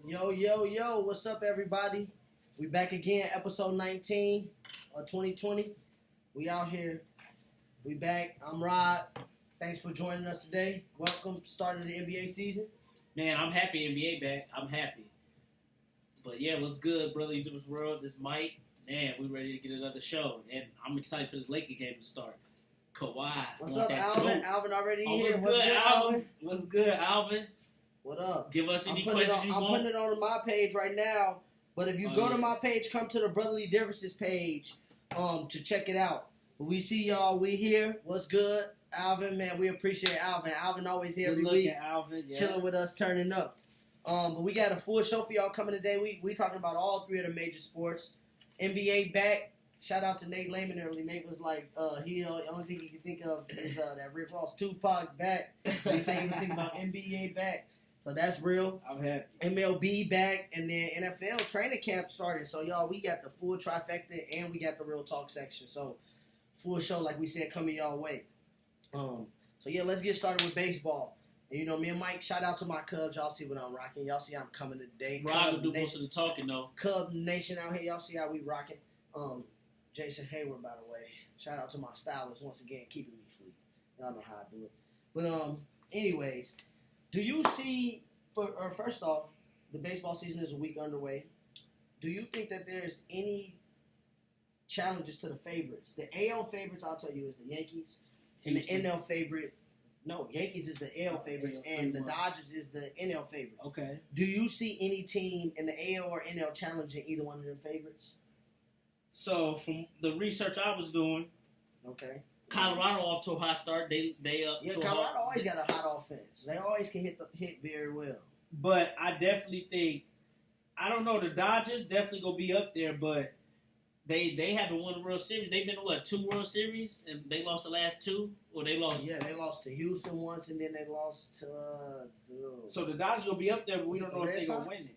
Yo, yo, yo, what's up, everybody? We back again, episode 19 of 2020. We out here. We back. I'm Rod. Thanks for joining us today. Welcome, start of the NBA season. Man, I'm happy NBA back. I'm happy. But yeah, what's good, brother? You do this world, this Mike. Man, we ready to get another show. And I'm excited for this Laker game to start. Kawhi. What's up, Alvin? Alvin already here. What's good, Alvin? What's good, Alvin? What up? Give us any questions you want. I'm putting it on my page right now. But if you go to my page, come to the Brotherly Differences page to check it out. We see y'all. We here. What's good? Alvin, man, we appreciate Alvin. Alvin always here every week. Alvin, yeah. Chilling with us, turning up. But we got a full show for y'all coming today. We talking about all three of the major sports. NBA back. Shout out to Nate Lehman early. Nate was like, the only thing he could think of is that Rick Ross Tupac back. He said he was thinking about NBA back. So that's real. I'm happy. MLB back, and then NFL training camp started. So, y'all, we got the full trifecta, and we got the real talk section. So, full show, like we said, coming y'all way. So, yeah, let's get started with baseball. And, me and Mike, shout out to my Cubs. Y'all see what I'm rocking. Y'all see how I'm coming today. Rob will do most of the talking, though. Cub Nation out here. Y'all see how we rocking. Jason Hayward, by the way. Shout out to my stylist once again, keeping me free. Y'all know how I do it. But, anyways, do you see, first off, the baseball season is a week underway. Do you think that there's any challenges to the favorites? The AL favorites, I'll tell you, is the Yankees. And the NL favorite, Yankees is the AL favorites, and the Dodgers is the NL favorites. Okay. Do you see any team in the AL or NL challenging either one of them favorites? So, from the research I was doing, okay, Colorado off to a hot start. They up. Yeah, Colorado always got a hot offense. They always can hit very well. But I definitely think, I don't know, the Dodgers definitely gonna be up there, but they haven't won a World Series. They've been to 2 World Series, and they lost the last 2, or they lost. Yeah, they lost to Houston once, and then they lost to. So the Dodgers gonna be up there, but we don't know if they're gonna win it.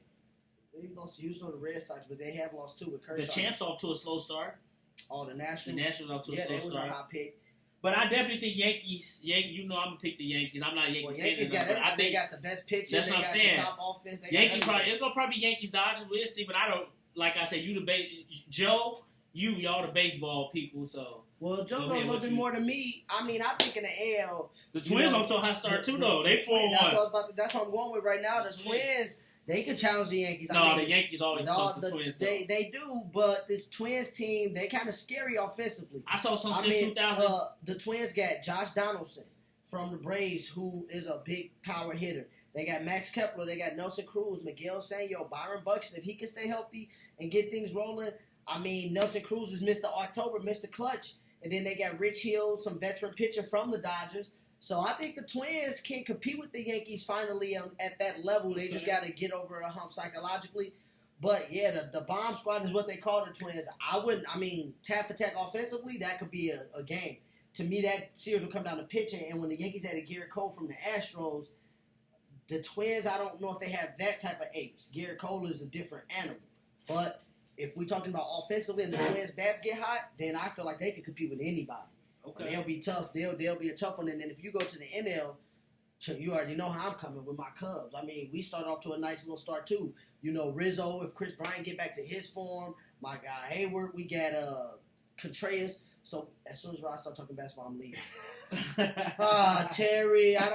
They lost to Houston or the Red Sox, but they have lost 2 with Kershaw. The Champs off to a slow start. Oh, the Nationals. The Nationals off to a slow start. Yeah, that was a hot pick. But I definitely think Yankees. I'm gonna pick the Yankees. I'm not a Yankees Yankees fan. I think they got the best pitcher. That's what I'm saying. The top offense. Yankees it's gonna probably be Yankees Dodgers. We'll see. But I don't, like I said, Joe, y'all the baseball people. So well, Joe knows a little bit more than me. I mean, I think in the AL, the Twins off to a hot start too, though. They 4-1. That's what I'm going with right now. The Twins. They could challenge the Yankees. The Yankees always pump the Twins. They do, but this Twins team, they kind of scary offensively. I saw some since 2000. The Twins got Josh Donaldson from the Braves, who is a big power hitter. They got Max Kepler. They got Nelson Cruz, Miguel Sano, Byron Buxton. If he can stay healthy and get things rolling, Nelson Cruz was Mr. October, Mr. Clutch. And then they got Rich Hill, some veteran pitcher from the Dodgers. So I think the Twins can compete with the Yankees finally at that level. They just got to get over a hump psychologically. But, yeah, the bomb squad is what they call the Twins. Tap for tack offensively, that could be a game. To me, that series will come down to pitching. And when the Yankees had a Garrett Cole from the Astros, the Twins, I don't know if they have that type of ace. Garrett Cole is a different animal. But if we're talking about offensively and the Twins' bats get hot, then I feel like they could compete with anybody. Okay. They'll be tough. They'll be a tough one. And then if you go to the NL, you already know how I'm coming with my Cubs. We started off to a nice little start too. Rizzo, if Chris Bryant get back to his form, my guy Hayward, we got Contreras. So as soon as I start talking basketball, I'm leaving. Terry, I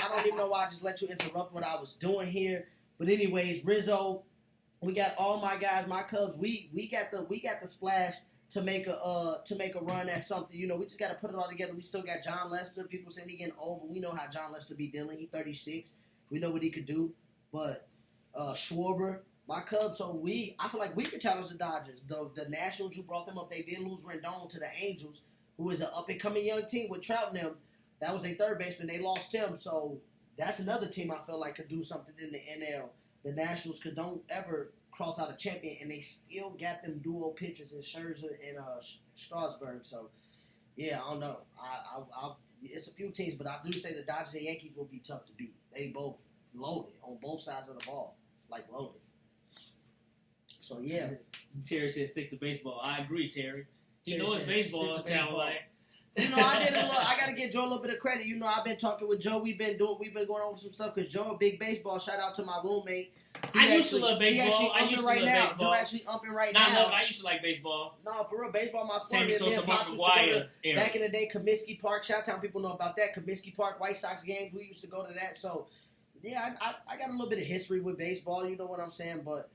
don't even know why I just let you interrupt what I was doing here. But anyways, Rizzo, we got all my guys, my Cubs. We got the splash to make a run at something. We just got to put it all together. We still got John Lester. People saying he getting old, but we know how John Lester be dealing. He's 36. We know what he could do. But Schwarber, my Cubs, I feel like we could challenge the Dodgers. The Nationals, you brought them up. They did lose Rendon to the Angels, who is an up-and-coming young team with Trout and them. That was a third baseman. They lost him. So that's another team I feel like could do something in the NL. The Nationals don't ever cross out a champion, and they still got them dual pitchers in Scherzer and Strasburg. So, yeah, I don't know. It's a few teams, but I do say the Dodgers and Yankees will be tough to beat. They both loaded on both sides of the ball, like loaded. So, yeah. Terry said stick to baseball. I agree, Terry. You know it's baseball, it sounds like. I did a little. I gotta give Joe a little bit of credit. I've been talking with Joe. We've been going over some stuff because Joe, a big baseball. Shout out to my roommate. I used to love baseball. I used to love baseball. Joe actually umping right now. No, I used to like baseball. No, for real, baseball. My sport. Sammy Sosa, Mark McGwire. Back in the day, Comiskey Park. Chi-Town people know about that. Comiskey Park White Sox games. We used to go to that. So, yeah, I got a little bit of history with baseball. You know what I'm saying? But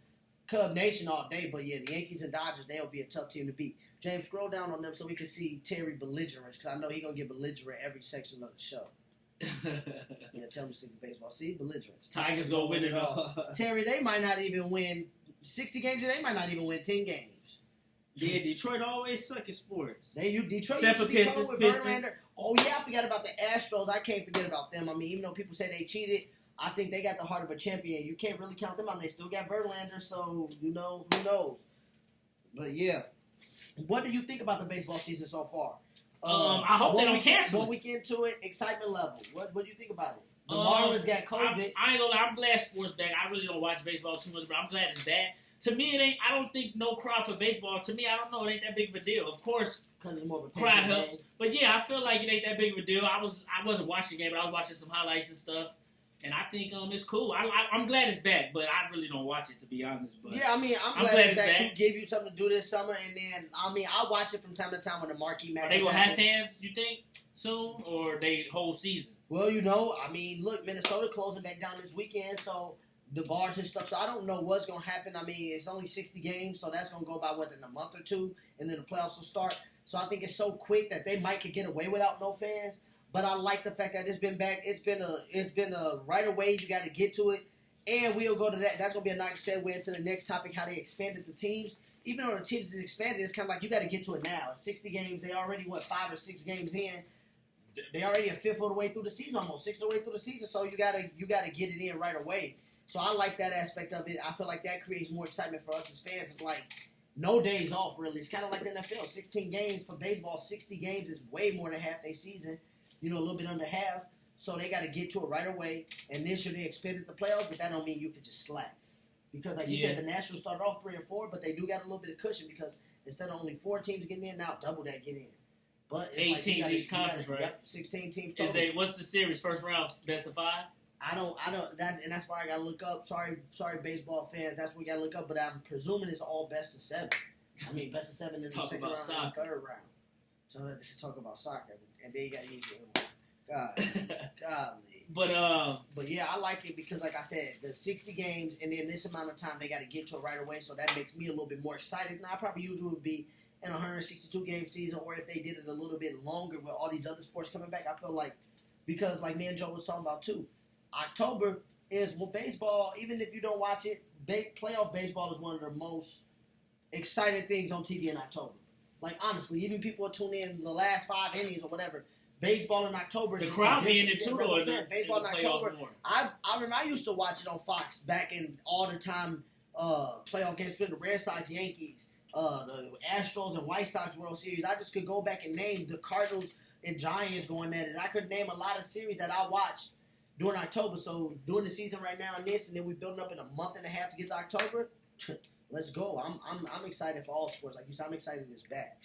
Cub Nation all day. But yeah, the Yankees and Dodgers, they'll be a tough team to beat. James, scroll down on them so we can see Terry belligerent, because I know he's going to get belligerent every section of the show. Yeah, tell him to stick to baseball. See, belligerent. Tigers going to win it all. Terry, they might not even win 60 games, they might not even win 10 games. Yeah, Detroit always suck at sports. Detroit except used for to be Pistons. with Verlander. Oh, yeah, I forgot about the Astros. I can't forget about them. I mean, even though people say they cheated, I think they got the heart of a champion. You can't really count them out. They still got Verlander, so, who knows. But, yeah. What do you think about the baseball season so far? I hope they don't cancel. 1 week into it, excitement level. What do you think about it? The Marlins got COVID. I ain't gonna lie, I'm glad sports back. I really don't watch baseball too much, but I'm glad it's back. To me, it ain't. I don't think no crowd for baseball. To me, I don't know. It ain't that big of a deal. Of course, because it's more of a crowd helps. But yeah, I feel like it ain't that big of a deal. I wasn't watching the game, but I was watching some highlights and stuff. And I think it's cool. I'm glad it's back, but I really don't watch it, to be honest. But yeah, I mean, I'm glad it's back to give you something to do this summer. And then, I mean, I'll watch it from time to time when the marquee matches. Are they going to have fans, you think, soon, or they whole season? Well, I mean, look, Minnesota closing back down this weekend, so the bars and stuff. So I don't know what's going to happen. I mean, it's only 60 games, so that's going to go by, in a month or two, and then the playoffs will start. So I think it's so quick that they might could get away without no fans. But I like the fact that it's been back. It's been a right away. You got to get to it, and we'll go to that. That's gonna be a nice segue into the next topic: how they expanded the teams. Even though the teams is expanded, it's kind of like you got to get to it now. 60 games. They already 5 or 6 games in. They already a fifth of the way through the season, almost 6th of the way through the season. So you gotta get it in right away. So I like that aspect of it. I feel like that creates more excitement for us as fans. It's like no days off really. It's kind of like the NFL. 16 games for baseball. 60 games is way more than half their season. A little bit under half, so they got to get to it right away. And this year they expanded the playoffs, but that don't mean you can just slack. Because like you said, the Nationals started off 3-4, but they do got a little bit of cushion because instead of only 4 teams getting in, now double that get in. But it's 8 teams each conference, right? Yep, 16 teams total. What's the series? First round, best of 5? I don't. That's why I gotta look up. Sorry, baseball fans. That's what we gotta look up. But I'm presuming it's all best of 7. I mean, best of 7 in the second round and the third round. So talk about soccer, and then you got to use it. Godly. But yeah, I like it because, like I said, the 60 games, and then this amount of time they got to get to it right away. So that makes me a little bit more excited. Now, I probably usually would be in a 162 game season, or if they did it a little bit longer with all these other sports coming back. I feel like because, like me and Joe was talking about too, October is baseball. Even if you don't watch it, playoff baseball is one of the most exciting things on TV in October. Like, honestly, even people will tune in the last 5 innings or whatever. Baseball in October. The crowd being in too, though. Baseball in October. I remember I used to watch it on Fox back in all the time playoff games between the Red Sox, Yankees, the Astros and White Sox World Series. I just could go back and name the Cardinals and Giants going at it. I could name a lot of series that I watched during October. So, during the season right now and this, and then we're building up in a month and a half to get to October. Let's go. I'm excited for all sports. Like you said, I'm excited it's back.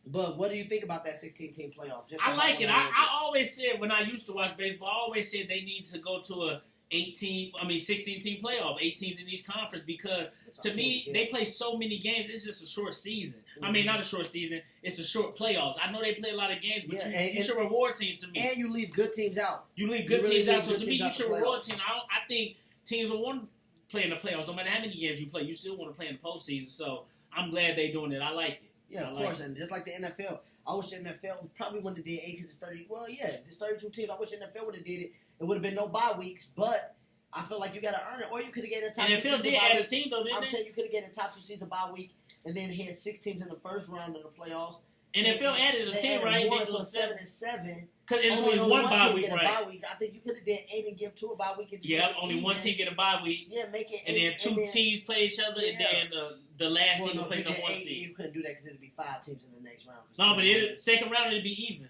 But what do you think about that 16-team playoff? I like it. I always said when I used to watch baseball, I always said they need to go to a 16-team playoff, 8 teams in each conference, because to me, they play so many games. It's just a short season. Mm-hmm. I mean, not a short season. It's a short playoffs. I know they play a lot of games, but you should reward teams to me. And you leave good teams out. You leave good teams out. So to me, you should reward teams. I think teams will want to play in the playoffs. No matter how many games you play, you still want to play in the postseason. So I'm glad they're doing it. I like it. Yeah, of course. And just like the NFL, I wish the NFL probably wouldn't have did 8 because it's 30. Well, yeah, there's 32 teams. I wish the NFL would have did it. It would have been no bye weeks, but I feel like you got to earn it. Or you could have get a top 2 seeds. NFL did add a team, though, didn't I'm saying you could have get a top 2 seeds a bye week, and then had 6 teams in the first round of the playoffs. NFL added a team, right? More, so 7 and 7. Because it's only one bye week, right? Bye week. I think you could have did 8 and give 2 a bye week. Yeah, only one team get a bye week. Yeah, make it 8. And then 2 teams play each other, and then the last team will play the 1 seed. You couldn't do that because it would be 5 teams in the next round. No, but second round, it would be even.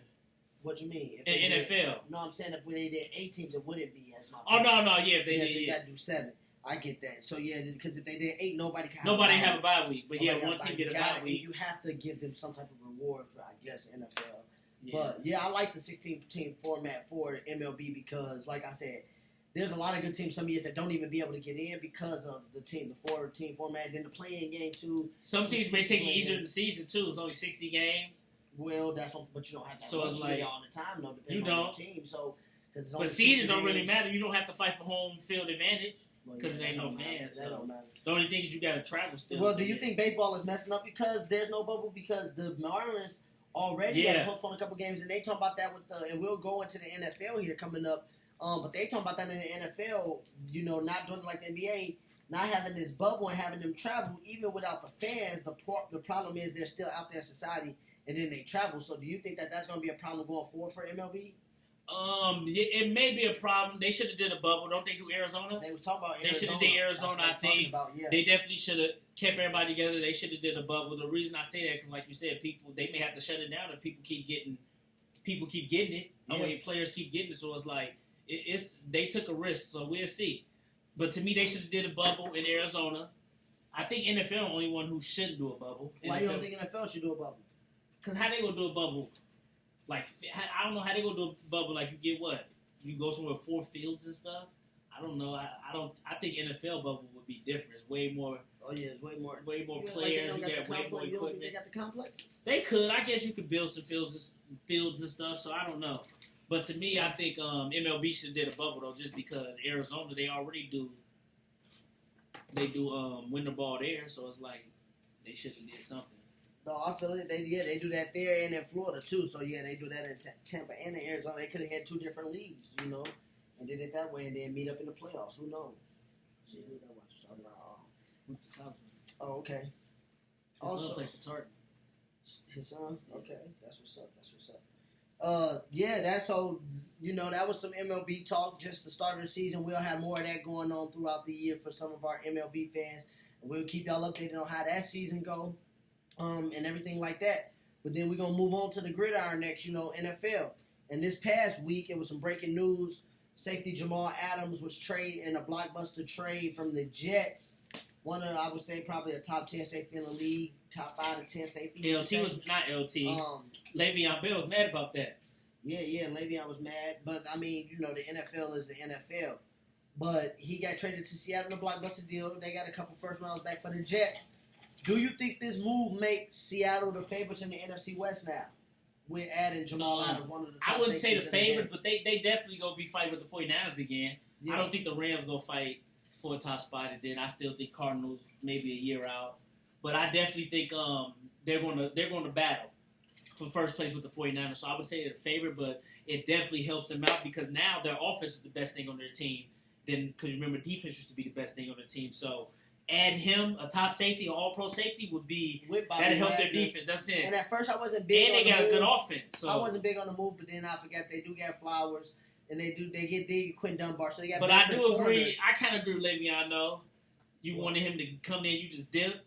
What you mean? In NFL. No, I'm saying if they did 8 teams, it wouldn't be as my point. Oh, no, yeah, if they did. So you got to do 7. I get that. So, yeah, because if they did 8, nobody can have a bye week. But, yeah, one team get a bye week. You have to give them some type of war for, I guess, NFL. Yeah. But, yeah, I like the 16-team format for MLB because, like I said, there's a lot of good teams some years that don't even be able to get in because of the 4-team format. And then the play-in game, too. Some teams may take it easier in the season, too. It's only 60 games. Well, that's what, but you don't have that So it's luxury like, all the time, though, depending you on don't. your team. So, but season don't really matter. You don't have to fight for home field advantage because there ain't no fans. That So don't matter. the only thing is you got to travel still. Well, do you think baseball is messing up because there's no bubble? Because the Marlins already had to postpone a couple games, and they talk about that and we'll go into the NFL here coming up. But they talk about that in the NFL, you know, not doing it like the NBA, not having this bubble and having them travel, even without the fans. The problem is they're still out there in society, and then they travel. So do you think that that's going to be a problem going forward for MLB? It may be a problem. They should have did a bubble. Don't they do Arizona? They was talking about Arizona. They should have did Arizona, I think. Yeah. They definitely should have kept everybody together. They should have did a bubble. The reason I say that because, like you said, they may have to shut it down if people keep getting it. Yeah. I mean, players keep getting it. So it's like they took a risk. So we'll see. But to me, they should have did a bubble in Arizona. I think NFL the only one who shouldn't do a bubble. Why you don't think NFL should do a bubble? Because how they gonna do a bubble? Like, I don't know how they gonna do a bubble. Like, you get what? You go somewhere with 4 fields and stuff. I don't know. I think NFL bubble would be different. It's way more. Oh yeah, it's way more players. You got way more equipment. They got the complexes. They could. I guess you could build some fields and stuff. So I don't know. But to me, I think MLB should have did a bubble though, just because Arizona they already do. They do winter ball there, so it's like they should have did something. No, I feel it. They do that there and in Florida too. So yeah, they do that in Tampa and in Arizona. They could have had 2 different leagues, you know, and did it that way, and then meet up in the playoffs. Who knows? See who that was. Oh, okay. Also, play for Tartan. His son. Okay, that's what's up. Yeah, that's so. You know, that was some MLB talk. Just the start of the season. We'll have more of that going on throughout the year for some of our MLB fans, and we'll keep y'all updated on how that season go. And everything like that. But then we're going to move on to the gridiron next, you know, NFL. And this past week, it was some breaking news. Safety Jamal Adams was traded in a blockbuster trade from the Jets. One of, I would say, probably a top 10 safety in the league. Top 5 to 10 safety. LT was not LT. Le'Veon Bell was mad about that. Yeah, Le'Veon was mad. But, I mean, you know, the NFL is the NFL. But he got traded to Seattle in a blockbuster deal. They got a couple first rounds back for the Jets. Do you think this move makes Seattle the favorites in the NFC West now? With adding Jamal Adams, one of the top I wouldn't say the safeties favorites, but they definitely going to be fighting with the 49ers again. Yeah. I don't think the Rams going to fight for a top spot, and then I still think Cardinals maybe a year out. But I definitely think they're going to battle for first place with the 49ers. So I would say they're the favorite, but it definitely helps them out because now their offense is the best thing on their team. Then because remember, defense used to be the best thing on their team. So adding him, a top safety, all-pro safety, would be that'll help their defense. That's it. And at first, I wasn't big. And on they got the a move. good offense. So I wasn't big on the move, but then I forgot they do get Flowers, and they get Quinn Dunbar. So they got. But I do agree. I kind of agree with Le'Veon. Though you wanted him to come in, you just dip.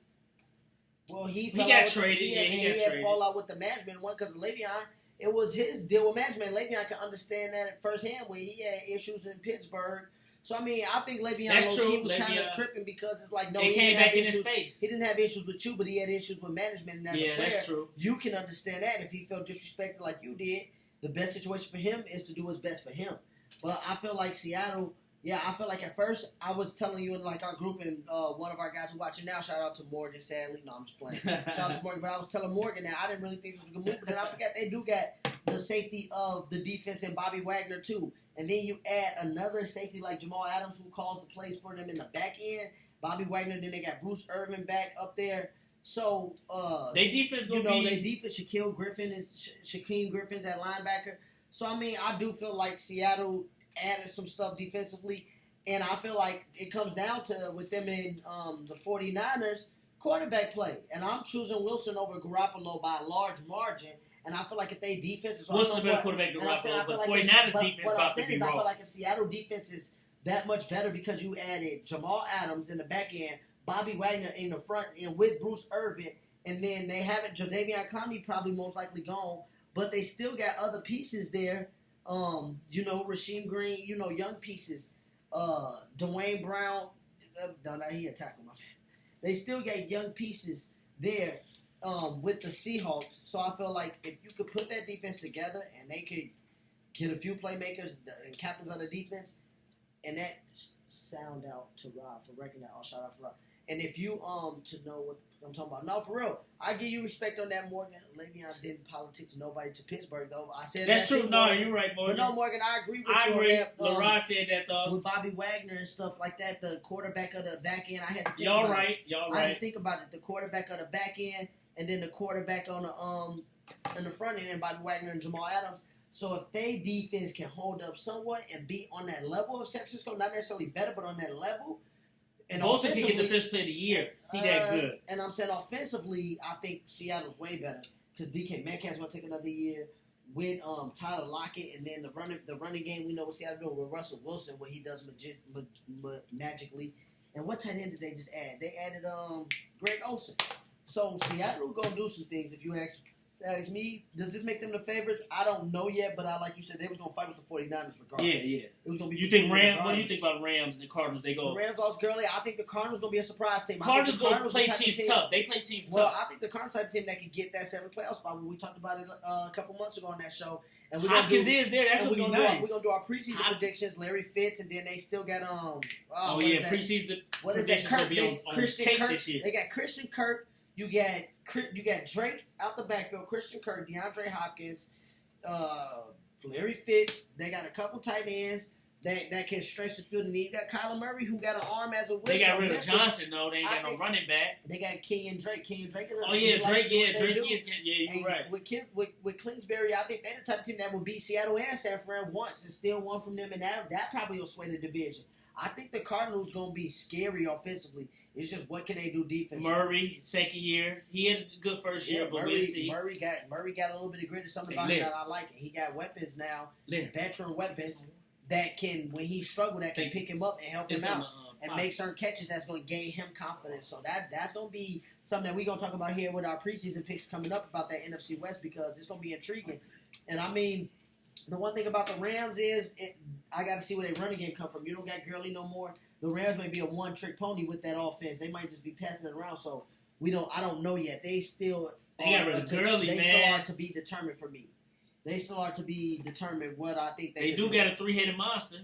Well, he got traded. He had fallout with the management one because Le'Veon. It was his deal with management. Le'Veon can understand that at firsthand where he had issues in Pittsburgh. So, I mean, I think Le'Veon was kind of tripping because it's like, no, he came back in his face. He didn't have issues with you, but he had issues with management. And as a player, that's true. You can understand that. If he felt disrespected like you did, the best situation for him is to do what's best for him. But I feel like Seattle, I feel like at first I was telling you in like our group and one of our guys who watching now, shout out to Morgan, sadly. No, I'm just playing. Shout out to Morgan, but I was telling Morgan that I didn't really think this was a good move. But then I forgot they do got the safety of the defense and Bobby Wagner too. And then you add another safety like Jamal Adams who calls the plays for them in the back end. Bobby Wagner, then they got Bruce Irvin back up there. So, their defense their defense, Shaquille Griffin's at linebacker. So, I mean, I do feel like Seattle added some stuff defensively. And I feel like it comes down to, with them in the 49ers, quarterback play. And I'm choosing Wilson over Garoppolo by a large margin. And I feel like if they defense is Wilson's better quarterback than Garoppolo, but 49ers defense about to be wrong. I feel like if Seattle defense is that much better because you added Jamal Adams in the back end, Bobby Wagner in the front end with Bruce Irvin, and then they haven't Jadeveon Clowney probably most likely gone, but they still got other pieces there. Rasheem Green, young pieces. Dwayne Brown, he a tackle, my man. They still got young pieces there. with the Seahawks. So I feel like if you could put that defense together and they could get a few playmakers and captains on the defense, and that sound out to Rob for wrecking that. I'll shout out for Rob. And if you to know what I'm talking about, no, for real, I give you respect on that, Morgan. Lately, I didn't politics nobody to Pittsburgh though. I said that's that true. No, you're right, Morgan. But no, Morgan, I agree with I you agree. on that. LaRon said that though. With Bobby Wagner and stuff like that, the quarterback of the back end, I had to think Y'all about right. it. Y'all I had right. to think about it. The quarterback of the back end, and then the quarterback on the in the front end, and Bobby Wagner and Jamal Adams. So if they defense can hold up somewhat and be on that level of San Francisco, not necessarily better, but on that level. And Bosa can get the first play of the year. He that good. And I'm saying offensively, I think Seattle's way better because DK Metcalf's going to take another year with Tyler Lockett, and then the running game. We know what Seattle doing with Russell Wilson, what he does magically. And what tight end did they just add? They added Greg Olsen. So Seattle gonna do some things. If you ask me, does this make them the favorites? I don't know yet, but like you said, they was gonna fight with the 49ers regardless. Yeah. It was gonna be. You think Rams? What do you think about Rams and Cardinals? They go. The Rams lost Gurley. I think the Cardinals gonna be a surprise team. Cardinals gonna play teams tough. They play teams well, tough. I think the Cardinals type of team that could get that 7th playoff spot. When we talked about it a couple months ago on that show, and Hopkins is there. That's what we're gonna be nice. We're gonna do our preseason predictions. Larry Fitz, and then they still got preseason. What is that? Kirk. Christian Kirk. This year. They got Christian Kirk. You got Drake out the backfield. Christian Kirk, DeAndre Hopkins, Larry Fitz. They got a couple tight ends that can stretch the field. And you got Kyler Murray, who got an arm as a whistle. They got rid of Johnson though. They ain't got no running back. They got Kenyon Drake. Drake is. Drake is. Yeah, you're right. With Kingsbury, I think they're the type of team that will beat Seattle and San Fran once and steal one from them, and that probably will sway the division. I think the Cardinals gonna be scary offensively. It's just what can they do defensively. Murray, second year, he had a good first year, but we'll see. Murray got a little bit of grit. Something about him that I like. He got weapons now, veteran weapons that can, when he struggle, that can pick him up and help him out and make certain catches. That's gonna gain him confidence. So that's gonna be something that we're gonna talk about here with our preseason picks coming up about that NFC West because it's gonna be intriguing. And I mean. The one thing about the Rams is I got to see where their running game come from. You don't got Gurley no more. The Rams may be a one-trick pony with that offense. They might just be passing it around. So I don't know yet. They still got rid of Gurley, man. They still are to be determined for me. They still are to be determined what I think they do. Got a 3-headed monster.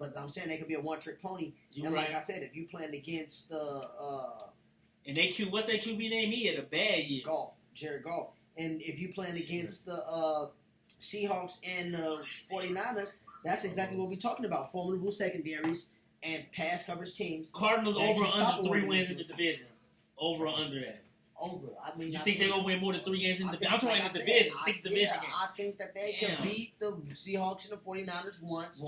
But I'm saying they could be a one-trick pony. Like I said, if you playing against and what's that QB name? He had a bad year. Jared Goff. And if you playing against the Seahawks and the 49ers, that's exactly what we're talking about. Formidable secondaries and pass coverage teams. Cardinals over or under 3 wins in the division. Over or under that? Over. I mean, you think they're going to win more than 3 games in the division? I'm talking about the division, 6 division games. I think that they can beat the Seahawks and the 49ers once.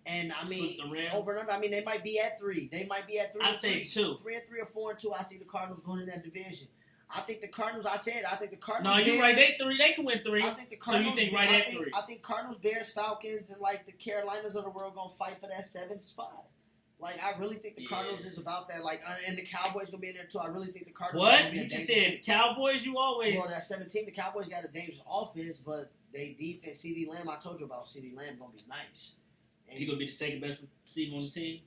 And I mean, over and under. I mean, they might be at 3. I'd say 2. 3 and 3 or 4 and 2. I see the Cardinals going in that division. I think the Cardinals. No, you're right. They can win 3. I think the Cardinals. So you think right at 3? I think Cardinals, Bears, Falcons, and like the Carolinas of the world gonna fight for that 7th spot. Like I really think the Cardinals is about that. Like and the Cowboys gonna be in there too. I really think the Cardinals. What gonna be you just said? Cowboys. You always. Well, that 17. The Cowboys got a dangerous offense, but they defense. CeeDee Lamb. I told you about CeeDee Lamb gonna be nice. And he gonna be the second best receiver on the team.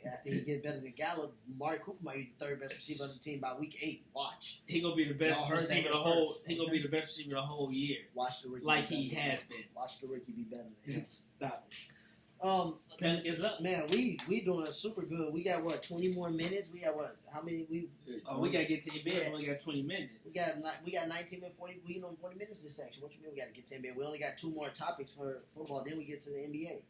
I think he get better than Gallup. Amari Cooper might be the 3rd best receiver on the team by week 8. Watch. He gonna be the best receiver the whole. He gonna be the best receiver the whole year. Watch the rookie. Like he has been. Watch the rookie be better than him. Stop. Pelicans up. Man, we doing super good. We got 20 more minutes. We got how many we gotta get to NBA. We only got 20 minutes. We got 19 minutes 40. We 40 minutes this section. What you mean we gotta get to NBA? We only got 2 more topics for football. Then we get to the NBA.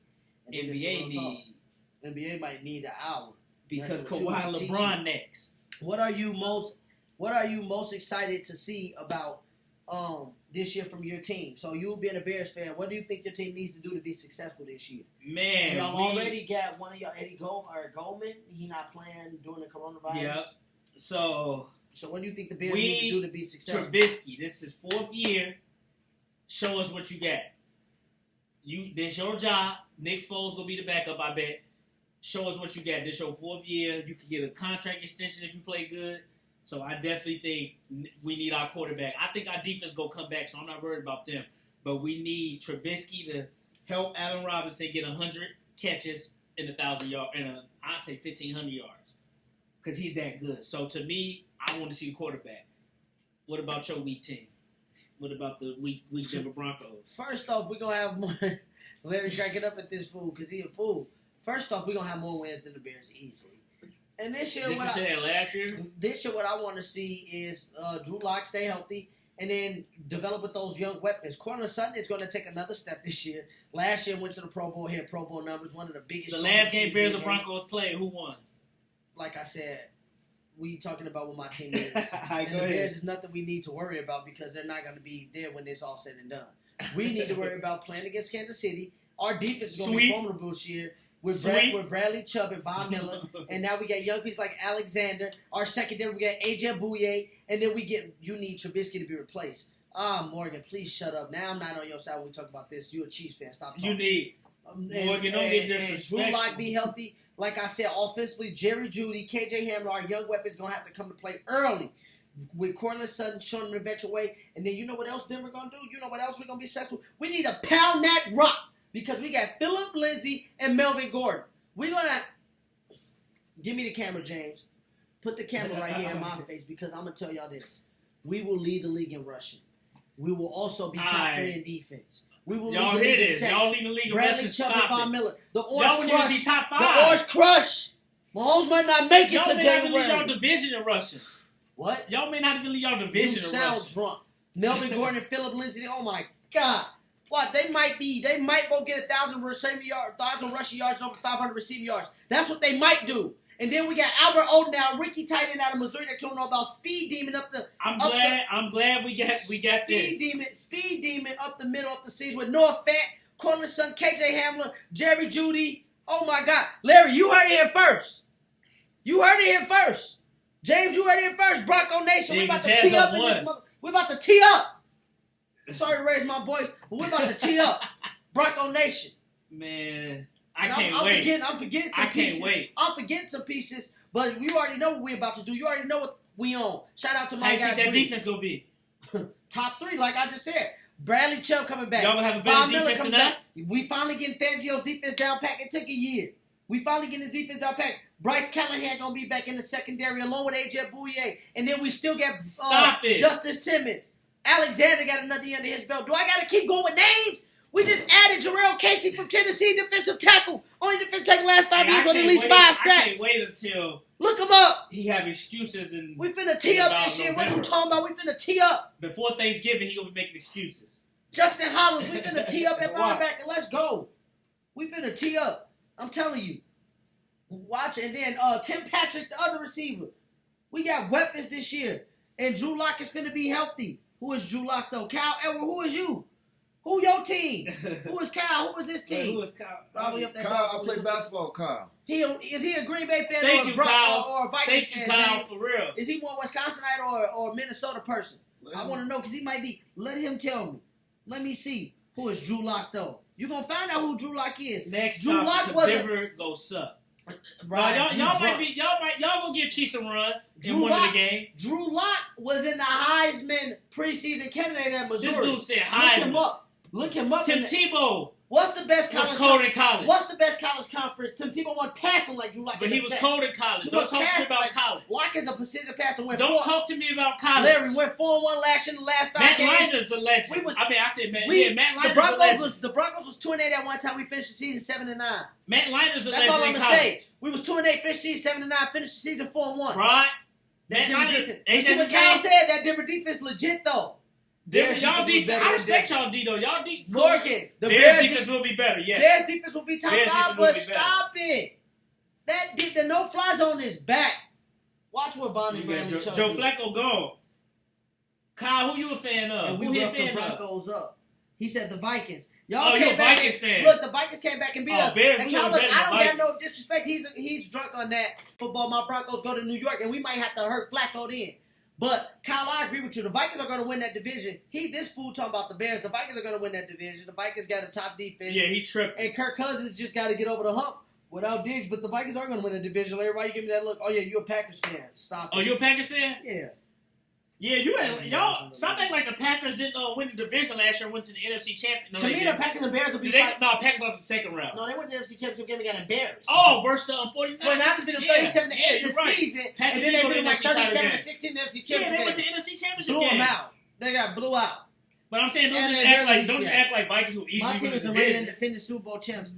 NBA might need an hour because Kawhi and LeBron next. What are you most excited to see about this year from your team? So you being a Bears fan, what do you think your team needs to do to be successful this year? Man, y'all already got one of y'all, Eddie Goldman. He not playing during the coronavirus. Yep. So what do you think the Bears need to do to be successful? Trubisky, this is 4th year. Show us what you got. This your job. Nick Foles gonna be the backup, I bet. Show us what you got. This your 4th year. You can get a contract extension if you play good. So I definitely think we need our quarterback. I think our defense gonna come back, so I'm not worried about them. But we need Trubisky to help Allen Robinson get 100 catches in 1,000 yards, I'd say 1,500 yards, because he's that good. So to me, I want to see the quarterback. What about your weak team? What about the weak Denver Broncos? First off, we're going to have more. Larry cracking up at this fool because he a fool. First off, we're going to have more wins than the Bears easily. And this year, Did you say that last year? This year, what I want to see is Drew Lock stay healthy and then develop with those young weapons. Cortland Sutton is going to take another step this year. Last year, went to the Pro Bowl, hit Pro Bowl numbers, one of the biggest. The last game Bears and Broncos played, who won? Like I said, we talking about what my team is. And the Bears is nothing we need to worry about because they're not going to be there when it's all said and done. We need to worry about playing against Kansas City. Our defense is going to be formidable this year. With Bradley Chubb and Von Miller, and now we got young pieces like Alexander. Our secondary, we got AJ Bouye, and then you need Trubisky to be replaced. Morgan, please shut up. Now I'm not on your side when we talk about this. You're a Chiefs fan. Stop talking. You need Morgan. Don't get disrespectful. Drew Lock be healthy. Like I said, offensively, Jerry Jeudy, KJ Hamler, our young weapons going to have to come to play early. With Cortland Sutton showing them the eventual way. And then you know what else Denver going to do? You know what else we're going to be successful? We need to pound that rock. Because we got Phillip Lindsay and Melvin Gordon. We're going to... Give me the camera, James. Put the camera right here in my face because I'm going to tell y'all this. We will lead the league in rushing. We will also be top 3 in defense. We will y'all lead the league in sacks. Y'all lead the league in Bradley rushing. Chubb and Von Miller. The Orange y'all Crush. need to be top 5. The Orange Crush. Mahomes might not make it y'all to January. Y'all may not even lead y'all January. division in rushing. What? Y'all may not even lead y'all division You in sound rushing. drunk. Melvin Gordon and Phillip Lindsay. Oh, my God. What they might both get 1,000 rushing yards and over 500 receiving yards. That's what they might do. And then we got Albert Oden now, Ricky tight end out of Missouri that you don't know about. Speed demon up the. I'm glad we got this. Speed demon up the middle of the season with Noah Fant, Cortland Sutton, KJ Hamler, Jerry Jeudy. Oh my God, Larry, you heard it here first. James, you heard it here first. Bronco Nation, we about to tee up in this mother. We about to tee up. Sorry to raise my voice, but we're about to tee up. Bronco Nation. Man, I can't wait. I'm forgetting some pieces. I'm forgetting some pieces, but you already know what we're about to do. You already know what we on. Shout out to my guy. How you think that defense gonna be? Top 3, like I just said. Bradley Chubb coming back. Y'all gonna have a better defense than us? We finally getting Fangio's defense down pat. It took a year. We finally getting his defense down pat. Bryce Callahan gonna be back in the secondary along with AJ Bouye, and then we still got Justin Simmons. Alexander got another year under his belt. Do I got to keep going with names? We just added Jarrell Casey from Tennessee, defensive tackle. Only defensive tackle last 5 years with at least 5 sacks. I can't wait until look him up. He have excuses and we finna tee up this year. What you talking about? We finna tee up before Thanksgiving. He gonna be making excuses. Justin Hollins, we finna tee up at linebacker. Let's go. We finna tee up. I'm telling you. Watch it. And then Tim Patrick, the other receiver. We got weapons this year, and Drew Lock is finna be healthy. Who is Drew Lock, though? Kyle Edward, who is you? Who your team? Who is Kyle? Who is his team? Who is Kyle? Kyle, I play basketball, Kyle. Is he a Green Bay fan or a Vikings fan? Thank you, Kyle, for real. Is he more Wisconsinite or Minnesota person? I want to know because he might be. Let him tell me. Let me see. Who is Drew Lock, though? You're going to find out who Drew Lock is. Next Drew time, Lock was Denver go suck. Right, y'all gonna give Chiefs a run in one of the games. Drew Lock was in the Heisman preseason candidate at Missouri. This dude said Heisman. Look him up. Tim Tebow. What's the best college? Was cold in college. What's the best college conference? Tim Tebow wasn't passing like Drew Lock. But he was cold in college. Don't talk to me about college. Lock is a precision passer. Don't talk to me about college. Larry went 4-1 last year in the last 5 games. Matt Leiner's a legend. I said Matt. Matt Leiner's the Broncos was 2-8 at one time. We finished the season 7-9. Matt Leiner's a legend. That's all I'm gonna say. We was 2-8, finished the season 7-9, finished the season 4-1. Right. That Denver defense. You see what Kyle said? That Denver defense legit though. Y'all defense. I respect y'all D though. Y'all D. Morgan. The Bears defense will be better. Yes. Bears defense will be top 5, but stop it. The no-fly zone is back. Watch what Von and Bradley Chubb Joe Flacco gone. Kyle, who you a fan of? And we roughed the Broncos up. He said the Vikings. Y'all came back. Vikings fan. Look, the Vikings came back and beat us. Bears, and Kyle, look, I don't have no disrespect. He's drunk on that football. My Broncos go to New York, and we might have to hurt Flacco then. But, Kyle, I agree with you. The Vikings are going to win that division. This fool talking about the Bears. The Vikings are going to win that division. The Vikings got a top defense. Yeah, he tripped. And Kirk Cousins just got to get over the hump without Diggs. But the Vikings are going to win that division. Everybody give me that look. Oh, yeah, you a Packers fan. Stop it. Oh, you a Packers fan? Yeah. Yeah, y'all. Something like the Packers didn't win the division last year. Went to the NFC Championship. To me, the Packers and Bears will be. Packers lost the second round. No, they went to the NFC Championship game and got embarrassed. Oh, versus the 49ers. 49ers been 37-8 this season, Packers and then they been like 37-16 in NFC Championship. Yeah, they went to the NFC Championship blew game. them out. They got blew out. But I'm saying, don't just act like Vikings will easily My win team the is the division. reigning defending Super Bowl champs.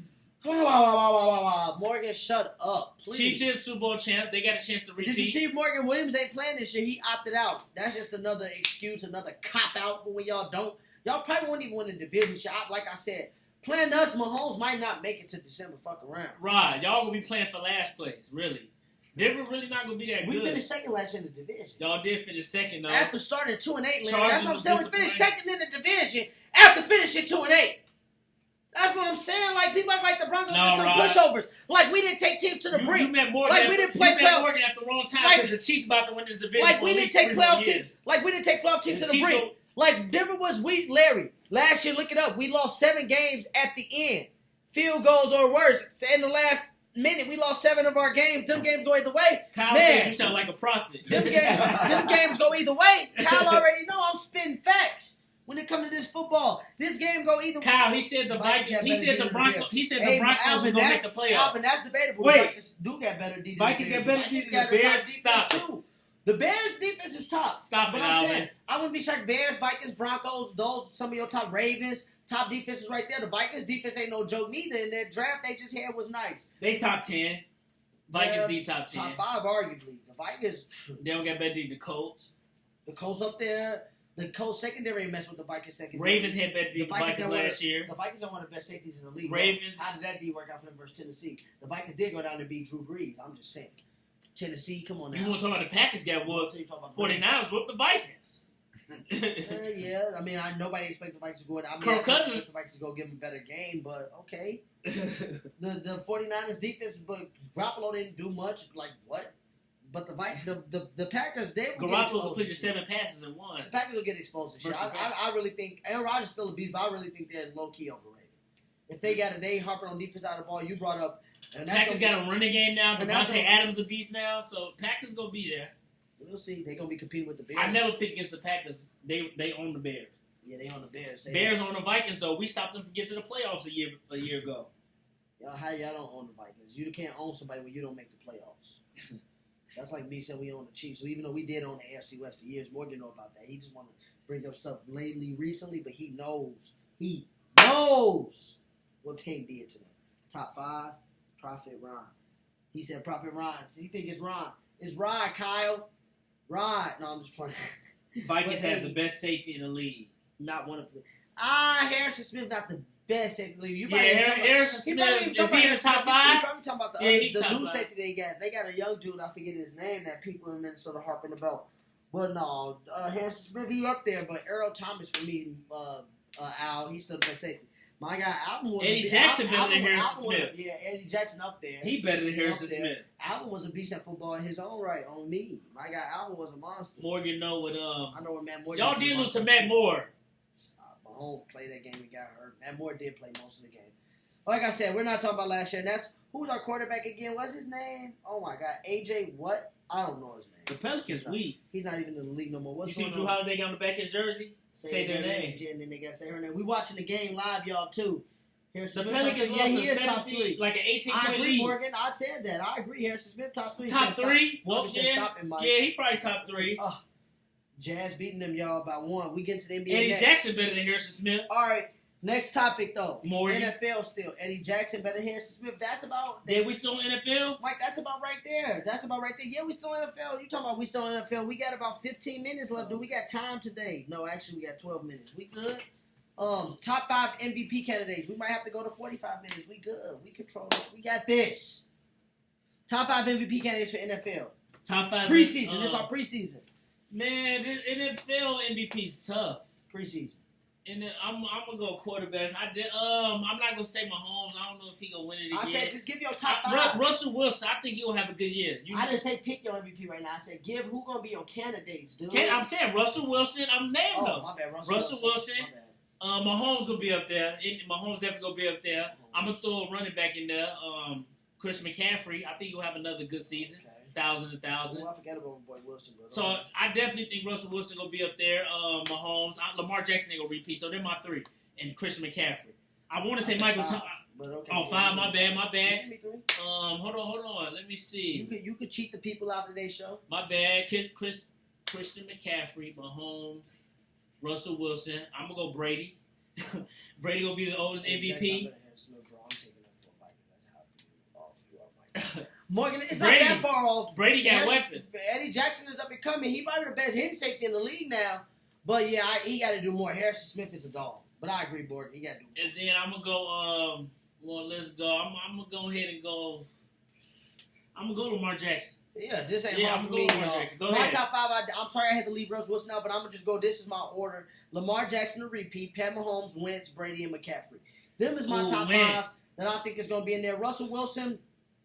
Wow. Morgan, shut up, please. Chiefs is Super Bowl champs. They got a chance to repeat. Did you see Morgan Williams ain't playing this year? He opted out. That's just another excuse, another cop-out for when y'all don't. Y'all probably won't even win the division shot. Like I said, playing us, Mahomes might not make it to December fucking round. Right. Y'all going to be playing for last place, really. Denver really not going to be that good. We finished second last year in the division. Y'all did finish second, though. After starting 2-8, that's what I'm was saying. We finished second in the division after finishing 2-8. That's what I'm saying. Like, people act like the Broncos did some pushovers. Like, we didn't take teams to the brink. You met Morgan. Like, we didn't play playoff. Morgan at the wrong time because the Chiefs about to win this division. Like, we didn't take playoff teams. Like, we didn't take playoff teams to the brink. Like, Denver was weak, Larry. Last year, look it up. We lost 7 games at the end. Field goals or worse. In the last minute, we lost 7 of our games. Them games go either way. Kyle said you sound like a prophet. Them games go either way. Kyle already know I'm spitting facts. When it comes to this football, this game go either way. Kyle, he said the Vikings. He said the Broncos. He said the Broncos was gonna make the playoffs. Alvin, that's debatable. Wait, the Vikings do get better defense. Vikings get better defense. The Bears stop too. The Bears defense is top. Stop but it, I'm Alvin. saying, I wouldn't be shocked. Bears, Vikings, Broncos, those some of your top Ravens, top defenses right there. The Vikings defense ain't no joke neither. And their draft they just had was nice. They top 10. Vikings D top 10. Top 5 arguably. The Vikings. They don't get better than the Colts. The Colts up there. The Colts secondary messed with the Vikings secondary. Ravens had better than the Vikings last year. The Vikings are one of the best safeties in the league. Ravens. How did that D work out for them versus Tennessee? The Vikings did go down and beat Drew Brees. I'm just saying. Tennessee, come on now. You want to talk about the Packers got whooped? 49ers whooped the Vikings. Yeah, I mean, nobody expected the Vikings to go. I mean, Kirk Cousins. expect the Vikings to go give them a better game, but okay. the 49ers defense, but Garoppolo didn't do much. Like what? But the Packers, they will Garoppolo completed 7 passes and 1. The Packers will get exposed to shit. I really think Aaron Rodgers is still a beast, but I really think they're low key overrated. If they got they harping on defense out of the ball, you brought up. And Packers got a running game now. Devontae Adams a beast now, so Packers gonna be there. We'll see. They're gonna be competing with the Bears. I never picked against the Packers. They own the Bears. Yeah, they own the Bears. Bears own the Vikings though. We stopped them from getting to the playoffs a year ago. How y'all don't own the Vikings? You can't own somebody when you don't make the playoffs. That's like me saying we own the Chiefs. So even though we did own the AFC West for years, Morgan know about that. He just want to bring up stuff recently, but he knows what Payne did to them. Top 5, Prophet Ron. He said Prophet Ron. So you think it's Ron? It's Rod, Kyle. Rod. No, I'm just playing. Vikings have the best safety in the league. Not one of them. Harrison Smith not the best safety in the league. Harrison Smith is he in the top 5? He probably talking about the new 5. safety they got. They got a young dude, I forget his name, that people in Minnesota harping about. But no, Harrison Smith, he up there. But Earl Thomas for me, Al, he's still the best safety. My guy, Alvin was Eddie Jackson better than Harrison Smith. Yeah, Eddie Jackson up there. He better than Harrison Smith. Alvin was a beast at football in his own right, on me. My guy, Alvin was a monster. Morgan know what I know what Matt Moore did. Y'all did lose to Matt Moore. Mahomes played that game and got hurt. Matt Moore did play most of the game. Like I said, we're not talking about last year. And that's who's our quarterback again? What's his name? Oh my God, AJ what? I don't know his name. The Pelicans weak. He's not even in the league no more. You see Drew Holiday got on the back of his jersey? Say their name. Yeah, and then they got to say her name. We watching the game live, y'all too. The Pelicans lost a 17, like an 18-point lead. lead. Morgan. I said that. I agree. Harrison Smith top 3. Top 3? Well, yeah, he probably top 3. Jazz beating them, y'all, by 1. We get to the NBA Eddie next. Jackson better than Harrison Smith. All right. Next topic, though. Morgan. NFL still. Eddie Jackson better than Harrison Smith. That's about... Yeah, we still in NFL? Mike, that's about right there. Yeah, we still in NFL. You talking about we still in NFL. We got about 15 minutes left. Do we got time today? No, actually, we got 12 minutes. We good? Top 5 MVP candidates. We might have to go to 45 minutes. We good. We control it. We got this. Top 5 MVP candidates for NFL. Top 5 preseason. This is our preseason. Man, this NFL MVP is tough. Preseason. And then I'm gonna go quarterback. I'm not gonna say Mahomes. I don't know if he gonna win it again. I said just give your top 5. Russell Wilson. I think he'll have a good year. I didn't say pick your MVP right now. I said give who gonna be your candidates, dude. I'm saying Russell Wilson. I'm naming them. My bad. Russell Wilson. Mahomes gonna be up there. Mahomes definitely gonna be up there. I'm gonna throw a running back in there. Chris McCaffrey. I think he'll have another good season. Okay. 1,000. Oh, I forgot about my boy Wilson. Bro. So I definitely think Russell Wilson gonna be up there. Mahomes, Lamar Jackson, they gonna repeat. So they're my 3, and Christian McCaffrey. I want to say Michael. Okay, 5. My bad. Give me 3. Hold on. Let me see. You could cheat the people out of their show. My bad. Christian McCaffrey, Mahomes, Russell Wilson. I'm gonna go Brady. Brady gonna be the oldest MVP. Morgan, it's Brady, not that far off. Brady got weapons. Eddie Jackson is up and coming. He probably the best hitting safety in the league now. But yeah, he got to do more. Harrison Smith is a dog. But I agree, Morgan. He got to do more. And then I'm gonna go. Well, let's go. I'm gonna go ahead and go. I'm gonna go Lamar Jackson. Yeah, this ain't Yeah, hard I'm for me, going y'all. Jackson. Go My ahead. top 5, I'm sorry I had to leave Russell Wilson out, but I'm going to just go, this is my order. Lamar Jackson to repeat, Pat Mahomes, Wentz, Brady, and McCaffrey. Them is my top 5 that I think is going to be in there. Russell Wilson,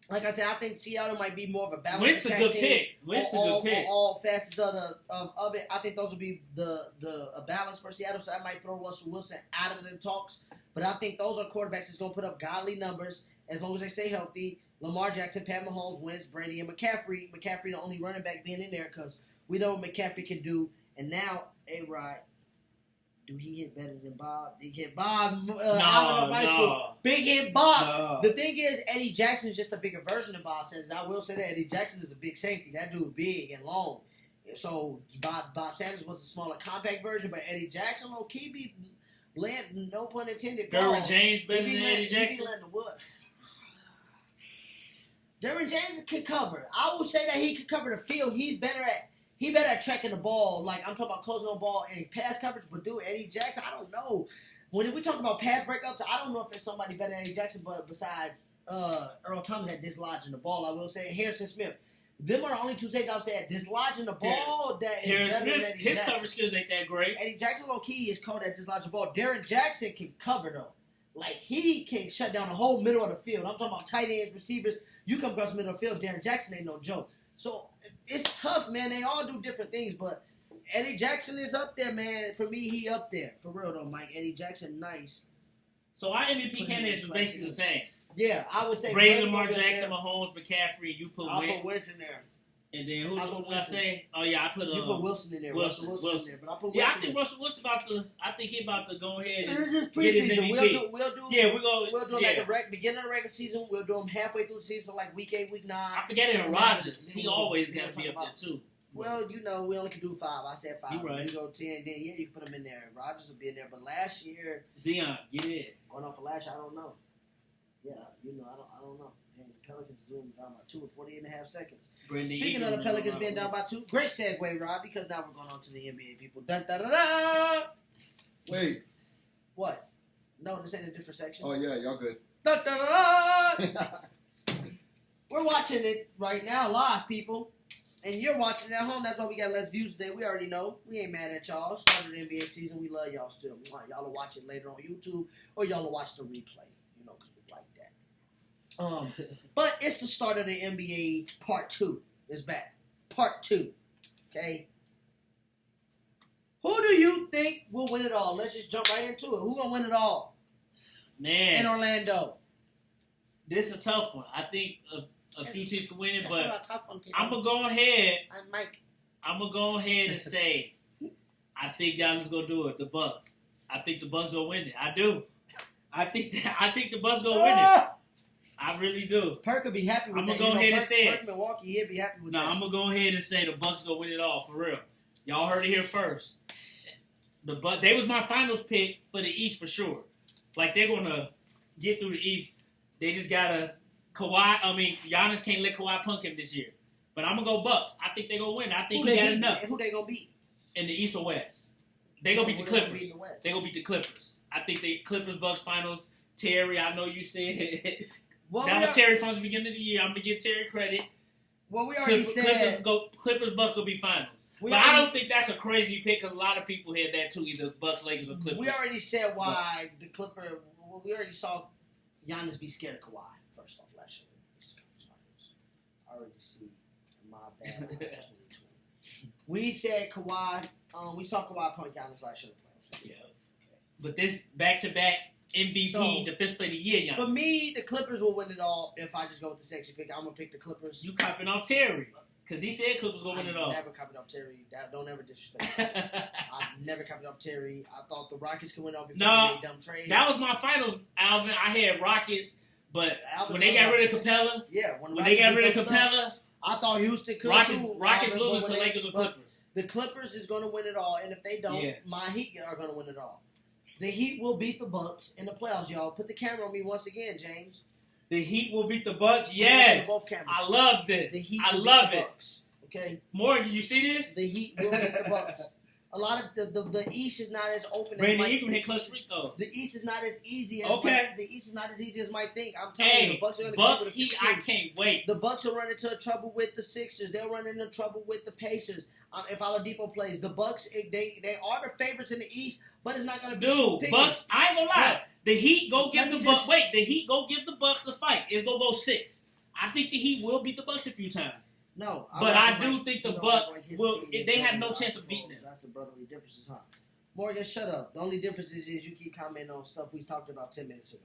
like I said, I think Seattle might be more of a balanced Wentz a good pick. Wentz a good pick. All facets of it. I think those will be a balance for Seattle, so I might throw Russell Wilson out of the talks. But I think those are quarterbacks that's going to put up godly numbers as long as they stay healthy. Lamar Jackson, Pat Mahomes, Wentz, Brady, and McCaffrey. McCaffrey, the only running back being in there because we know what McCaffrey can do. And now, A-Rod, do he hit better than Bob? Big hit Bob. No. Big hit Bob. No. The thing is, Eddie Jackson is just a bigger version of Bob Sanders. I will say that Eddie Jackson is a big safety. That dude big and long. So Bob Sanders was a smaller, compact version, but Eddie Jackson, low-key, be land, no pun intended. Derwin James better than Eddie Jackson? Derwin James could cover. I will say that he could cover the field. He better at tracking the ball. Like, I'm talking about closing the ball and pass coverage. But dude, Eddie Jackson, I don't know. When we talk about pass breakups, I don't know if there's somebody better than Eddie Jackson, but besides Earl Thomas at dislodging the ball, I will say Harrison Smith. Them are the only 2 safeties I would say at dislodging the ball that is Harrison better Smith, than Eddie his Jackson. coverage skills ain't that great. Eddie Jackson low-key is called at dislodging the ball. Darren Jackson can cover, though. Like, he can shut down the whole middle of the field. I'm talking about tight ends, receivers. You come across the middle of the field, Darren Jackson ain't no joke. So, it's tough, man. They all do different things, but Eddie Jackson is up there, man. For me, he up there. For real, though, Mike. Eddie Jackson, nice. So, our MVP candidates is basically the same. Yeah, I would say Brady, Lamar Jackson, Mahomes, McCaffrey, you put I'll Wentz. put Wentz in there. And then who did I say? Oh, yeah, I put You put Wilson in there. Wilson. Wilson in there. But I put Yeah, Wilson I think Russell Wilson he about to go ahead and it's just get his preseason. MVP. We'll do Yeah. like the beginning of the regular season. We'll do them halfway through the season, like week 8, week 9. I forget Aaron Rodgers. He always got to be up there, too. Well, we only can do 5. I said 5. You right. We go 10, then yeah, you can put him in there. Rodgers will be in there. But last year, Zion, get in. going off of last year, I don't know. Yeah, I don't know. Man, the Pelicans doing down by 2 in 48.5 seconds. Speaking of the Pelicans being down by 2, great segue, Rob, because now we're going on to the NBA people. Da da da da. Wait. What? No, this ain't a different section. Oh yeah, y'all good. Da da da da. We're watching it right now, live, people. And you're watching it at home. That's why we got less views today. We already know. We ain't mad at y'all. Started the NBA season. We love y'all still. We want y'all to watch it later on YouTube, or y'all to watch the replay, because we like that. But it's the start of the NBA Part 2. It's back. Part 2. Okay? Who do you think will win it all? Let's just jump right into it. Who gonna win it all? Man. In Orlando. This is a tough one. I think a few teams can win it, That's but not a tough one, people. I'm going to go ahead. I'm Mike. I'm going to go ahead and say I think Giannis going to do it. The Bucks. I think the Bucks going to win it. I do. I think the Bucks going to win it. I really do. Perk would be happy with I'm that. going to go ahead and say Perk it. Milwaukee, he'd be happy with that. No, I'm going to go ahead and say the Bucks going to win it all, for real. Y'all heard it here first. They was my finals pick for the East for sure. Like, they're going to get through the East. They just got to Giannis can't let Kawhi punk him this year. But I'm going to go Bucks. I think they're going to win. I think he got enough. Who they going to beat? In the East or West? They going to beat the Clippers. They going to beat the Clippers. I think they Clippers-Bucks finals. Terry, I know you said well, that was Terry from the beginning of the year. I'm going to give Terry credit. Well, we already said Clippers-Bucks will be finals. But I don't think that's a crazy pick because a lot of people had that too, either Bucks, Lakers, or Clippers. We already said why the Clipper. Well, we already saw Giannis be scared of Kawhi first off last year. I already see my bad. 2020. We said Kawhi. We saw Kawhi punk Giannis last year in the playoffs. Yeah. Okay. But this back-to-back MVP, So, Defensive Player of the Year. For me, the Clippers will win it all if I just go with the sexy pick. I'm going to pick the Clippers. You copping off Terry. Because he said Clippers going to win it all. I never copied off Terry. Don't ever disrespect me. I've never copied off Terry. I thought the Rockets could win it all before they made dumb trades. That was my finals, Alvin. I had Rockets, but Alvin when they got rid of Capella, when they got rid of Capella, I thought Houston could Rockets too. losing to Lakers or Clippers. The Clippers is going to win it all, and if they don't, my Heat are going to win it all. The Heat will beat the Bucks in the playoffs, y'all. Put the camera on me once again, James. The Heat will beat the Bucks. Yes, both cameras. I love this. The Heat I will love beat the it. Bucks. Okay, Morgan, you see this? The Heat will beat the Bucks. A lot of the East is not as open. Brandon as Ingram hit clutch free throw. The East is not as easy as the East is not as easy as might think. I'm telling you, the Bucks are going to Bucks Heat. I can't wait. The Bucks will run into trouble with the Sixers. They'll run into trouble with the Pacers. If Oladipo plays, the Bucks they are the favorites in the East, but it's not going to be. Dude, Bucks. I ain't gonna lie. The Heat go give the Bucks. Wait, the Heat go give the Bucks a fight. It's gonna go 6. I think the Heat will beat the Bucks a few times. No, but I do think the Bucks will. They have no chance of beating them. That's the brotherly differences, huh? Morgan, shut up. The only difference is you keep commenting on stuff we talked about 10 minutes ago.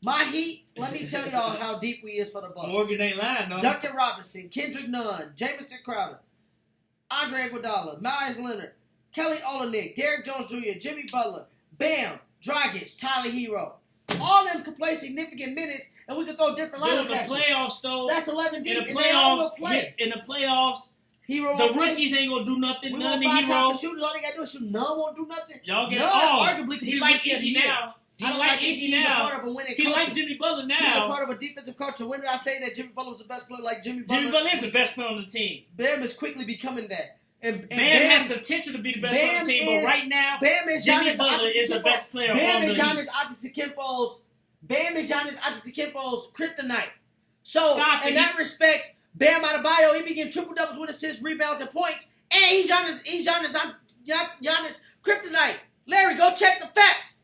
My Heat, let me tell y'all how deep we is for the Bucks. Morgan ain't lying, no. Duncan Robinson, Kendrick Nunn, Jamison Crowder, Andre Iguodala, Myles Leonard, Kelly Olynyk, Derrick Jones Jr., Jimmy Butler, Bam, Dragic, Tyler Hero. All of them can play significant minutes, and we can throw different lineups. In the playoffs, though. That's 11 deep. In the playoffs, Hero the rookies ain't gonna do nothing. None of the Hero shooters. All they gotta do is shoot. None won't do nothing. Y'all get arguably he like Iggy now. He like Iggy now. He like Jimmy Butler now. He's a part of a defensive culture. When did I say that Jimmy Butler was the best player? Like Jimmy Butler. Jimmy Butler is the best player on the team. Bam is quickly becoming that. And Bam has potential to be the best player on the team, but right now, Jimmy Butler is the best player on the team. Bam is Giannis Antetokounmpo's kryptonite. So, in that respect, Bam Adebayo, he be getting triple doubles with assists, rebounds, and points. And he's Giannis kryptonite. Larry, go check the facts.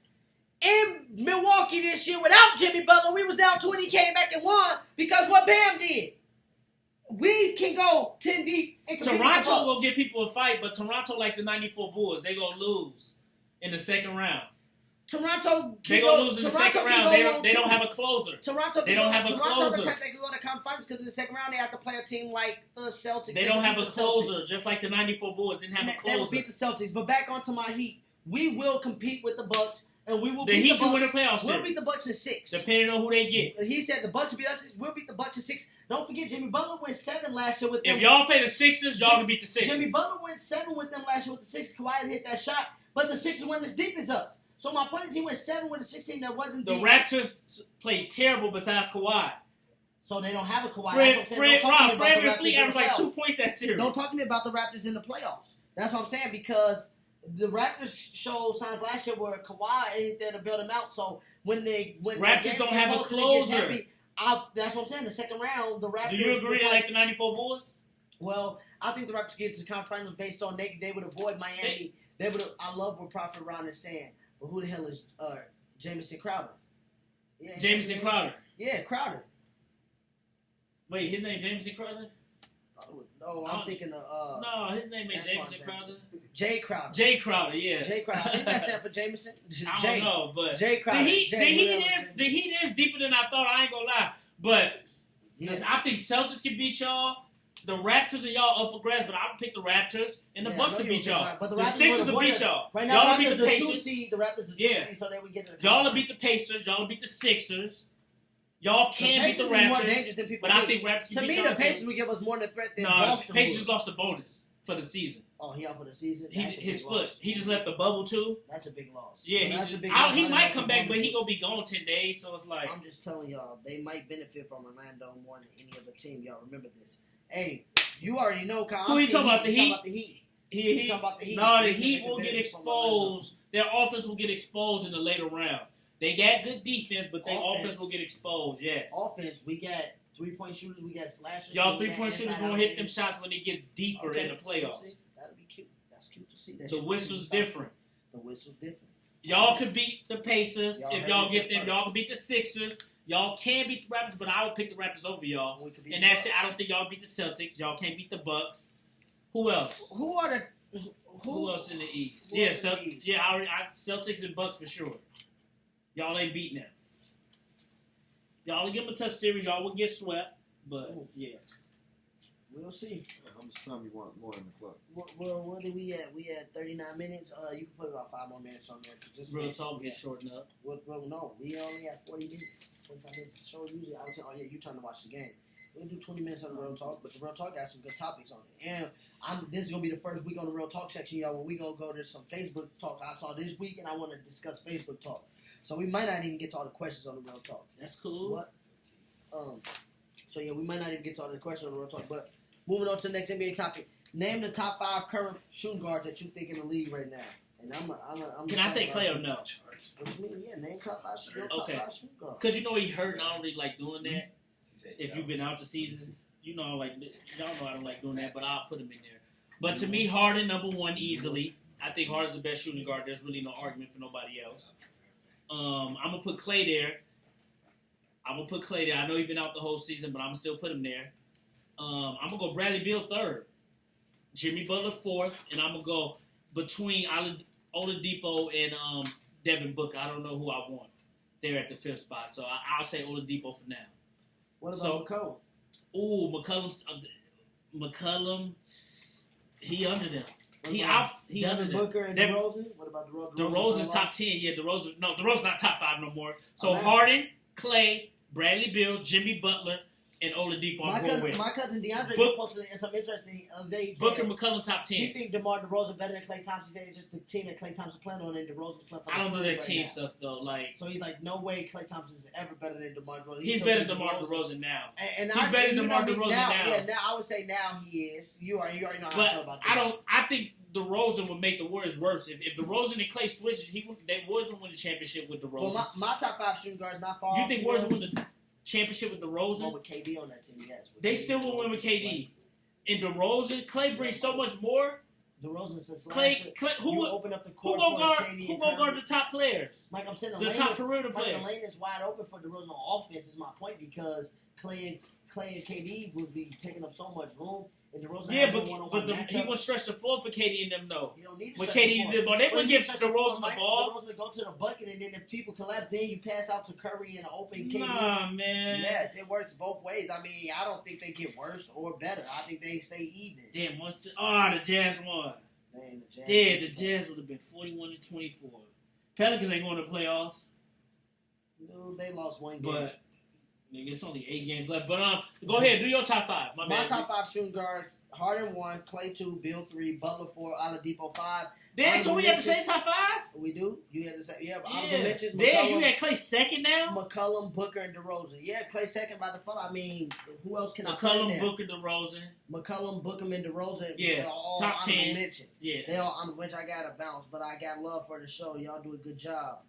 In Milwaukee this year, without Jimmy Butler, we was down 20, came back and won because what Bam did. We can go 10 deep. And Toronto will give people a fight, but Toronto, like the 94 Bulls, they gonna lose in the second round. Toronto, they gonna lose in the second round. They don't have a closer. They don't have a closer. They can go to conference finals because in the second round they have to play a team like the Celtics. They don't have a closer, just like the 94 Bulls didn't have a closer. They will beat the Celtics. But back onto my Heat, we will compete with the Bucks, and we will beat the Bucks. The Heat can win the playoffs. We'll beat the Bucks in 6, depending on who they get. He said the Bucks will beat us. We'll beat the Bucks in 6. Don't forget, Jimmy Butler went 7 last year with them. If y'all play the Sixers, y'all can beat the Sixers. Jimmy Butler went 7 with them last year with the Sixers. Kawhi hit that shot, but the Sixers went as deep as us. So my point is, he went 7 with a 16 that wasn't deep. The Raptors played terrible besides Kawhi. So they don't have a Kawhi. Fred VanVleet averaged like 2 points that series. Don't talk to me about the Raptors in the playoffs. That's what I'm saying, because the Raptors showed signs last year where Kawhi ain't there to build them out. So when Raptors don't have a closer. That's what I'm saying. The second round, the Raptors. Do you agree they like the 94 Bulls? Well, I think the Raptors get to the conference finals based on they would avoid Miami. I love what Prophet Ron is saying. But who the hell is Jamison Crowder? Yeah, Jamison Crowder. Yeah, Crowder. Wait, his name Jamison Crowder? No, I'm thinking of... no, his name ain't Jamison Crowder. Jay Crowder. Jay Crowder, yeah. Jay Crowder. I think that stands for Jameson. I don't know, but... Jay Crowder. The Heat is deeper than I thought, I ain't gonna lie. But I think Celtics can beat y'all. The Raptors and y'all up for grabs, but I would pick the Raptors and the Bucks to beat y'all. But the Sixers will beat y'all. Right now, y'all will beat the Pacers. The Raptors are 2 seed, so they would get to the y'all will beat the Pacers. Y'all will beat the Sixers. Y'all can beat the Raptors. But I think Raptors can beat y'all. To me, the Pacers would give us more than a threat than Boston. The Pacers lost a bonus for the season. Oh, he out for the season? His foot. He just left the bubble, too. That's a big loss. Yeah, he might come back, but he going to be gone 10 days, so it's like... I'm just telling y'all, they might benefit from Orlando more than any other team. Y'all remember this. Hey, you already know, Kyle. Who you talking about, the Heat? He talking about the Heat. No, the Heat will get exposed. Their offense will get exposed in the later round. They got good defense, but their offense will get exposed, yes. Offense, we got 3-point shooters, we got slashers. Y'all 3-point shooters won't hit them shots when it gets deeper in the playoffs. That'll be cute. That's cute to see. The whistle's different. The whistle's different. Y'all could beat the Pacers if y'all get them. Y'all can beat the Sixers. Y'all can beat the Raptors, but I would pick the Raptors over y'all. And that's it. I don't think y'all beat the Celtics. Y'all can't beat the Bucks. Who else? Who else in the East? Yeah, Celtics. Yeah, Celtics and Bucks for sure. Y'all ain't beating them. Y'all will give them a tough series. Y'all will get swept. But, yeah. We'll see. How much time you want more in the club? What did we at? We had 39 minutes. You can put about 5 more minutes on there. Cause Real talk gets shortened up. Well, no. We only had 40 minutes. 45 minutes. The show usually, I would say, oh, yeah, you trying to watch the game. We'll do 20 minutes on the Real Talk, but the Real Talk got some good topics on it. And this is going to be the first week on the Real Talk section, y'all, where we're going to go to some Facebook talk I saw this week, and I want to discuss Facebook talk. So we might not even get to all the questions on the Real Talk. That's cool. What? So, yeah, we might not even get to all the questions on the Real Talk, but moving on to the next NBA topic. Name the top 5 current shooting guards that you think in the league right now. And I'm Can I say Clay or no? What you mean? Yeah, name top 5 shooting guards. Because you know he hurt and I don't really like doing that. If you've been out the season, you know, like, y'all know I don't like doing that, but I'll put him in there. But to me, Harden, number 1, easily. I think Harden's the best shooting guard. There's really no argument for nobody else. I'm going to put Clay there. I know he's been out the whole season, but I'm going to still put him there. I'm going to go Bradley Beal 3rd. Jimmy Butler 4th. And I'm going to go between Oladipo and Devin Booker. I don't know who I want there at the 5th spot. So I'll say Oladipo for now. What about McCollum? Ooh, McCollum, he under them. He Devin under them. Booker and DeRozan? What about DeRozan? DeRozan's top 10. Yeah, DeRozan's not top 5 no more. So Harden, Clay, Bradley Beal, Jimmy Butler, and Oladipo. My cousin DeAndre posted some interesting day. He said Booker, McCollum, top 10. He think DeMar DeRozan better than Klay Thompson. He said it's just the team that Klay Thompson playing on, and DeRozan's playing for the I don't do that right team now. stuff though. Like, so he's like, no way Klay Thompson is ever better than DeMar DeRozan. He's better than DeMar DeRozan now. And he's better than DeMar DeRozan now. Yeah, now I would say now he is. You already know how I feel about that. I think DeRozan would make the Warriors worse. If DeRozan and Klay switched, they would win the championship with DeRozan. Well, my top 5 shooting guards not far. You think Warriors would win the championship with DeRozan? Well, with KD on that team, yes. They still will win with KD. And DeRozan, Klay brings so much more. DeRozan since Clay, who will open up the court who go guard the top players? Mike, I'm saying the top perimeter players. The lane is wide open for DeRozan on offense. Is my point because Clay and KD would be taking up so much room. And DeRozan he won't stretch the floor for KD and them, though. He don't need to when stretch KD did the ball, they wouldn't give DeRozan the ball. DeRozan to go to the bucket, and then if people collapse, then you pass out to Curry and open KD. Nah, man. Yes, it works both ways. I mean, I don't think they get worse or better. I think they stay even. Damn, the Jazz won. Damn, the Jazz would have been 41-24. Pelicans ain't going to the playoffs. No, they lost one game. But nigga, it's only 8 games left. But go ahead, do your top 5. My top 5 shooting guards: Harden 1, Clay 2, Bill 3, Butler 4, Oladipo 5. Damn, so we have the same top 5? We do. You had the same. Yeah, Damn, you got Clay second now? McCollum, Booker, and DeRozan. Yeah, Clay second by default. I mean, who else can I put in McCollum, there? Booker, DeRozan. McCollum, Booker, and DeRozan. Yeah, all top 10. Mention. Yeah. They all on which I got to bounce, but I got love for the show. Y'all do a good job.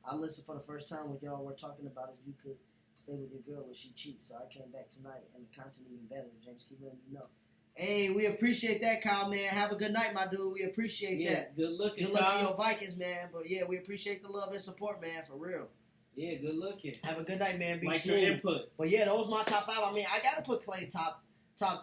I listened for the first time with y'all. We're talking about if you could stay with your girl when she cheats. So I came back tonight, and the content even better. James, keep letting me know. Hey, we appreciate that, Kyle, man. Have a good night, my dude. We appreciate that. Good looking, Good luck to your Vikings, man. But, yeah, we appreciate the love and support, man, for real. Yeah, good looking. Have a good night, man. Be like smooth. your input. But, yeah, those my top 5. I mean, I got to put Clay top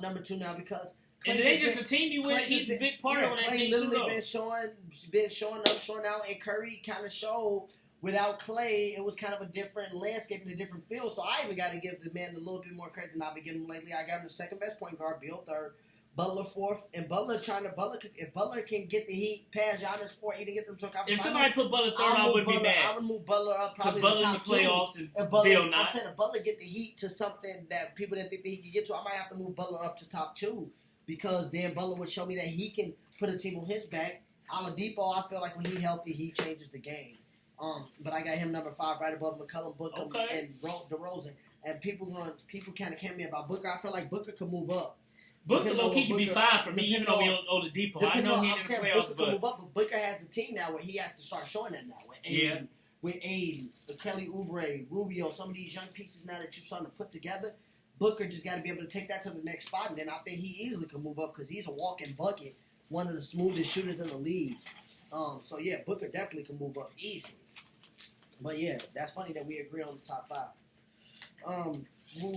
number 2 now because Clay and they just a team you win. He's a big part of that Clay team, literally too, been showing out, and Curry kind of showed. Without Clay, it was kind of a different landscape and a different feel. So I even got to give the man a little bit more credit than I've been giving him lately. I got him the second best point guard, Bill 3rd, Butler 4th, and if Butler can get the Heat past Giannis 4, even get them to a conference. If somebody put Butler 3rd, I wouldn't be mad. I would move Butler up probably Butler the in the top playoffs 2. and Butler, Bill not. I'm saying if Butler get the Heat to something that people didn't think that he could get to, I might have to move Butler up to top 2 because then Butler would show me that he can put a team on his back. Oladipo, I feel like when he's healthy, he changes the game. But I got him number 5 right above McCollum, Booker, and DeRozan. And people kind of came me about Booker. I feel like Booker could move up. Booker low-key can be 5 for me, even though we Oladipo. I know he in the playoffs, Booker can move up, but Booker has the team now where he has to start showing that now. With Aiden, Kelly Oubre, Rubio, some of these young pieces now that you're starting to put together, Booker just got to be able to take that to the next spot. And then I think he easily can move up because he's a walking bucket, one of the smoothest shooters in the league. So, yeah, Booker definitely can move up easily. But, yeah, that's funny that we agree on the top 5.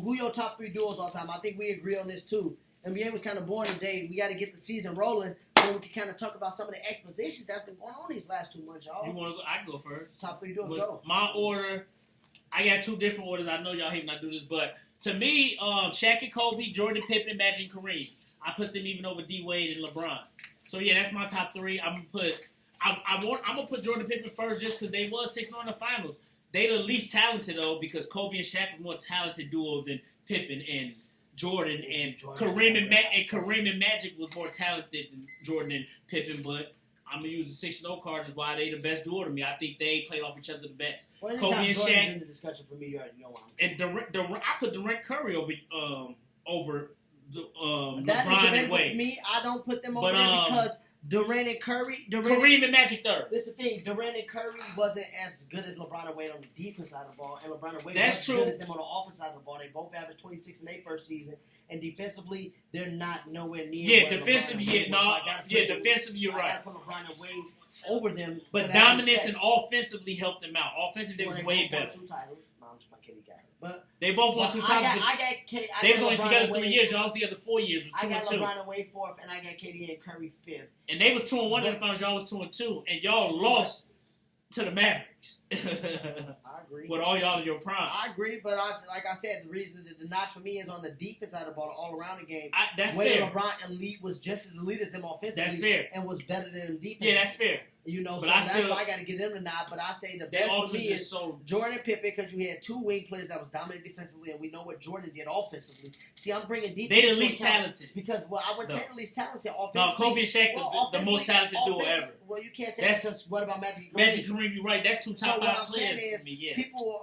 Who your top 3 duos all time? I think we agree on this, too. NBA was kind of boring today. We got to get the season rolling. then we can kind of talk about some of the expositions that's been going on these last 2 months, y'all. You want to go? I can go first. Top 3 duels, go. My order, I got 2 different orders. I know y'all hate when I do this, but to me, Shaq and Kobe, Jordan, Pippen, Magic, Kareem. I put them even over D Wade and LeBron. So yeah, that's my top 3. I'm gonna put Jordan Pippen first just because they was 6-0 in the finals. They the least talented though because Kobe and Shaq were more talented duo than Pippen and Jordan, and Kareem and Magic was more talented than Jordan and Pippen. But I'm gonna use the 6-0 card is why they the best duo to me. I think they played off each other the best. Well, Kobe and Shaq. In the discussion for me, you already know why. And I put Durant Curry over that LeBron is and Wade. For me, I don't put them over there because Durant and Curry. Kareem and Magic third. This is the thing. Durant and Curry wasn't as good as LeBron and Wade on the defense side of the ball, and LeBron and Wade That's wasn't true. good as them on the offense side of the ball. They both averaged 26 and 8 first season, and defensively, they're not nowhere near. Yeah, defensively, defensively, you're right. I gotta put LeBron and Wade over them. But dominance and offensively helped them out. Offensively, they was way better. 2 titles. But they both won 2 titles. They was only together 3 years. Y'all was together 4 years. It was 2 and 2. I got LeBron and Wade 4th, and I got KD and Curry 5th. And they was 2-1 in the finals. Y'all was 2-2, and y'all lost to the Mavericks. I agree. With all y'all in your prime. I agree, but like I said, the reason that the notch for me is on the defense side of the ball, all around the game. That's Wade fair. LeBron elite was just as elite as them offensively. That's fair. And was better than them defense. Yeah, that's fair. You know, but so that's why I got to get them the nod. But I say the best for me is Jordan and Pippen because you had 2 wing players that was dominant defensively, and we know what Jordan did offensively. See, I'm bringing defense. They the least talented. Because, I wouldn't say the least talented offensively. No, Kobe and Shaq, the most talented duo ever. Well, you can't say that because what about Magic Kareem? Magic Kareem, you're right. That's 2 top 5 players for me, yeah.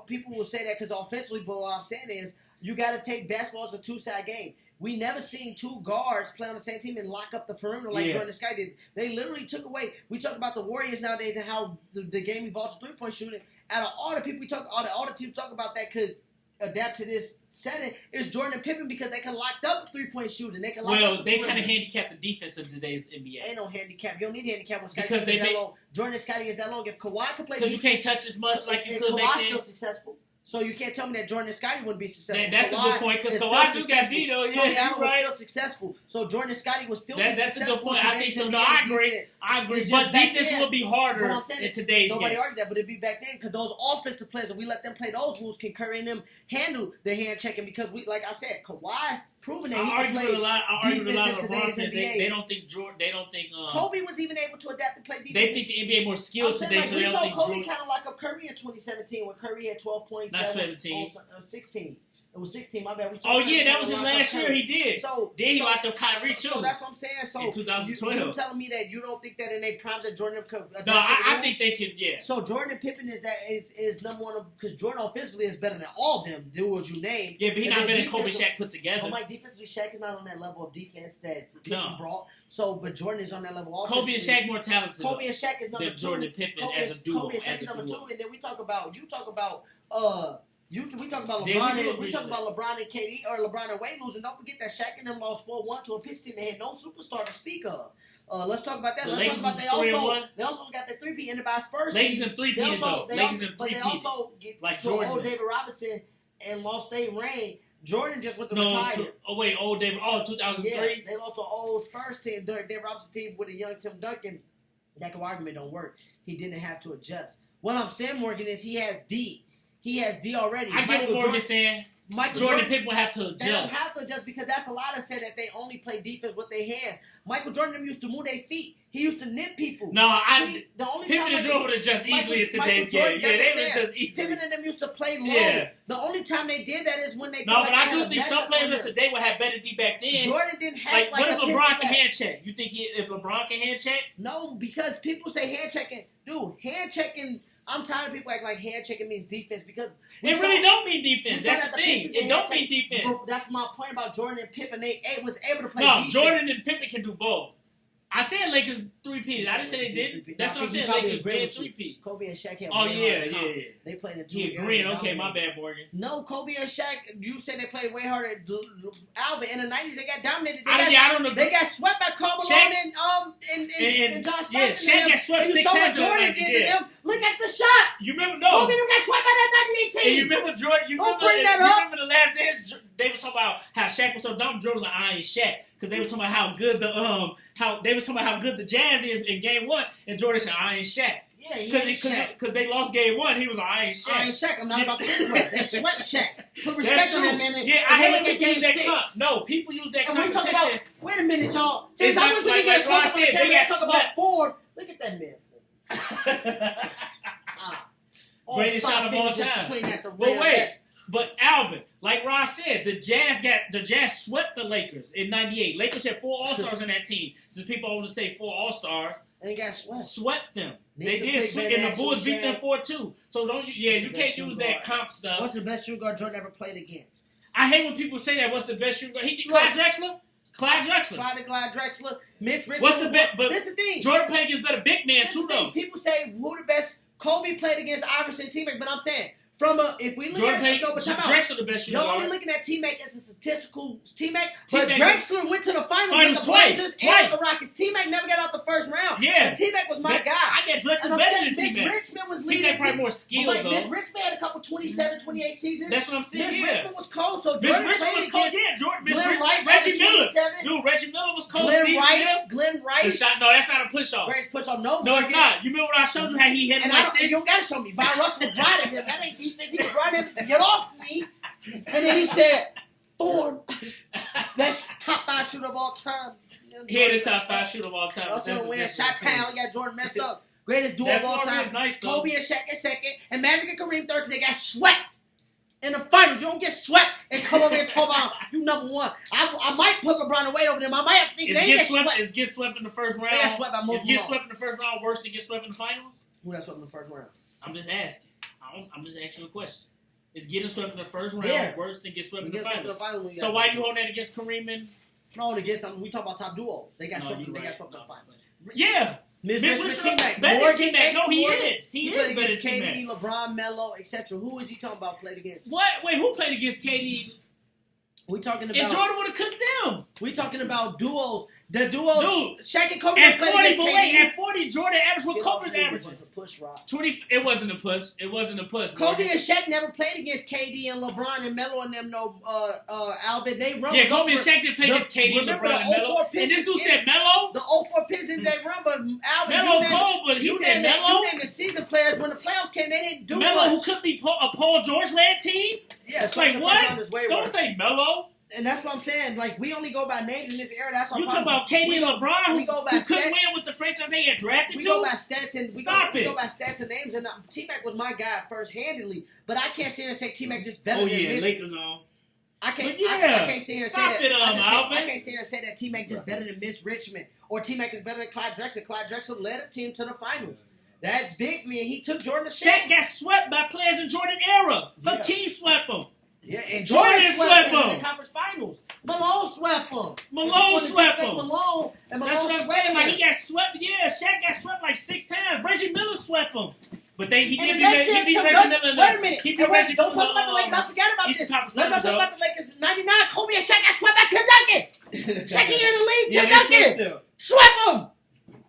People will say that because offensively, but what I'm saying is you got to take basketball as a 2-side game. We never seen 2 guards play on the same team and lock up the perimeter like Jordan and Sky did. They literally took away. We talk about the Warriors nowadays and how the game evolves to 3-point shooting. Out of all the people all the teams talk about that could adapt to this setting is Jordan and Pippen because they can lock up 3-point shooting. They can they kind of handicap the defense in today's NBA. Ain't no handicap. You don't need handicap when Scotty because is that long. Jordan and Scotty is that long. If Kawhi can play because you can't touch as much like you could back then. Kawhi's still successful. So you can't tell me that Jordan and Scotty wouldn't be successful. That's a good point because Kawhi still got beat though. Tony Yeah, Allen was still successful. So Jordan and Scotty would still be successful. That's a good point. I think so. No, I agree. I agree. But defense would be harder in today's game. Nobody argued that, but it'd be back then because those offensive players, if we let them play those rules, can Curry and them handle the hand checking because we, like I said, Kawhi proven that he can play I argue with a lot of today's LeBron NBA. They don't think Jordan. They don't think Kobe was even able to adapt and play defense. They think the NBA more skilled today, so they don't think Kobe kind of lock up Curry in 2017 when Curry had 12 points. Not 17. 16. It was 16. My bad. That was his last year. He did. Then he locked up Kyrie too. So that's what I'm saying. So in 2012, you telling me that you don't think that in their primes that Jordan could adapt? No, I think they can. Yeah. So Jordan and Pippen is number one because Jordan offensively is better than all of them duos you name. Yeah, but he's not better than Kobe Shaq put together. But Mike defensively, Shaq is not on that level of defense that Pippen brought. So, but Jordan is on that level. Kobe and Shaq more talented. Kobe and Shaq is number 2. Jordan and Pippen as a duo. Kobe and Shaq is number 2, and then we talk about we talk about LeBron and KD or LeBron and Wade losing. Don't forget that Shaq and them lost 4-1 to a Pistons team. They had no superstar to speak of. Let's talk about that. Let's talk about they also got the 3-peat ended by Spurs. Lakers and 3-peat though. But they also get like to old David Robinson and lost their reign. Jordan just went to retire. Old David. 2003. Yeah, they lost to old Spurs team, David Robinson team with a young Tim Duncan. That argument don't work. He didn't have to adjust. What I'm saying, Morgan, is he has D. He has D already. I get what Morgan's saying. Jordan Pippen will have to adjust. They don't have to adjust because that's a lot of say that they only play defense with their hands. Michael Jordan used to move their feet. He used to nip people. Pippen and Jordan would adjust easily in today's game. Yeah, they would adjust easily. Pippen and them used to play low. Yeah. The only time they did that is when they. No, but I do think some players of today would have better D back then. Jordan didn't have what if LeBron can hand check? You think if LeBron can hand check? No, because people say hand checking. Dude, hand checking. I'm tired of people acting like hand checking means defense because it really don't mean defense. That's the thing. It don't mean defense. Bro, that's my point about Jordan and Pippen. They was able to play defense. Jordan and Pippen can do both. I said Lakers 3-peat. I didn't say they did. That's what I'm saying. Lakers did 3-peat. Kobe and Shaq had They played in 2 years. Green. Okay, my bad, Morgan. No, Kobe and Shaq, you said they played way harder. Alvin, in the 90s, they got dominated. I don't know. They got swept by Karl Malone and John Stockton. Yeah, Shaq got swept 6 times. Jordan did to them. Look at the shot. You remember? No. Kobe got swept by that 98 team. And you remember Jordan? You remember the last dance? They was talking about how Shaq was so dumb. Jordan was like, I ain't Shaq. because they was talking about how good the Jazz is in Game 1, and Jordan said, "I ain't Shaq." Yeah, he ain't Shaq. Because they lost Game 1, he was like, "I ain't Shaq." I ain't Shaq. I'm not about to sweat. They swept Shaq. Put respect on that man. Yeah, I hate when people use that Game comp. No, people use that and we competition. talk about. Wait a minute, y'all. It's I wish we could get a like talk I said, about they got talk about form. Look at that man. Greatest shot of all time. But wait, but Alvin, like Ross said, the Jazz swept the Lakers in '98. Lakers had 4 All-Stars in that team. Since people want to say 4 All-Stars, and they got swept. Swept them. They did sweep, and the Bulls beat them 4-2. So you can't use that comp stuff. What's the best shooting guard Jordan ever played against? I hate when people say that. What's the best shooting guard? Clyde Drexler. Clyde Drexler. Mitch Richards. What's the best? But this is the thing. Jordan played against better big man too, though. People say who the best. Kobe played against Iverson teammate, but I'm saying if we look Jordan at Drexler the best shooting guard. Y'all looking at teammate as a statistical teammate, but Drexler went to the finals with the Blazers and the Rockets. Teammate never got out the first round. Yeah, teammate was my guy. I got Drexler better than teammate. Richmond was leading. Teammate probably more skilled though. Miss Richmond had a couple 27, 28 seasons. That's what I'm saying. Miss Richmond was cold, so Miss Richmond was cold. Yeah, Jordan. Reggie Miller. Dude, Reggie Miller was cold. Glenn Rice. No, that's not a push off. Greatest push off. No, it's not. You remember when I showed you how he hit him like this? You don't gotta show me. Von Russell was riding him. That ain't defense. He was riding him. Get off me. And then he said, Thorne, best top 5 shooter of all time. He had the top 5 shooter of all time. Also gonna win Shot-Town. Yeah, Jordan messed up. Greatest duo of all time. Nice, Kobe and Shaq in second. And Magic and Kareem third because they got swept in the finals. You don't get swept and come over here and talk about you number 1. I might put LeBron and Wade over them. I might have to think they get swept. Is get swept in the first round? They got swept by most. Is get swept in the first round worse than get swept in the finals? Who got swept in the first round? I'm just asking. I'm just asking a question. Is getting swept in the first round worse than get swept in the finals? So why you holding that against Kareem and? No, against we talk about top duos. They got swept. They got swept in the finals. Yeah. Miss teammate. Better teammate. No, he is. He played is against better KD, teammate. LeBron, Melo, etc. Who is he talking about played against? What? Wait, who played against KD? We talking about. And Jordan would have cooked them. We talking about duos. The duos. Dude, Shaq and Kobe at played 40, against but KD. wait, at 40, Jordan averaged what Kobe's averages. It was a push, Rock. 20. It wasn't a push. It wasn't a push. Kobe and Shaq never played against KD and LeBron and Melo and them. No, Alvin. They run. Yeah, Kobe and Shaq didn't play against KD and LeBron and Melo. And this dude said Melo. The 04 Pistons they run, but Alvin. Melo cold, but he said Melo. You named the season players when the playoffs came. They didn't do Melo, much. who could be a Paul George led team. Yeah, it's like what? Don't say Melo. And that's what I'm saying. Like, we only go by names in this era. That's our you talking about KD and LeBron who couldn't win with the franchise they had drafted we to? Go by stats and we go by stats and names. And T-Mac was my guy first-handedly. But I can't sit here and say T-Mac just better than Mitch. Lakers on. I can't sit here and say that. I can't sit here and say that T-Mac just better than Mitch Richmond. Or T-Mac is better than Clyde Drexler. Clyde Drexler led a team to the finals. That's big for me. And he took Jordan to Shaq got swept by players in Jordan era. Hakeem swept him. Yeah, and Jordan swept him in the conference finals. Malone swept him. Malone swept him. Malone That's what I'm saying. Like, he got swept. Yeah, Shaq got swept like 6 times. Reggie Miller swept him. But he beat Reggie Miller. Wait a minute. He beat Reggie Don't Miller. talk about the Lakers. I forgot about this. Let's talk about the Lakers. 99, Kobe and Shaq got swept by Tim Duncan. Shaq in the league. Tim Duncan. Swept him.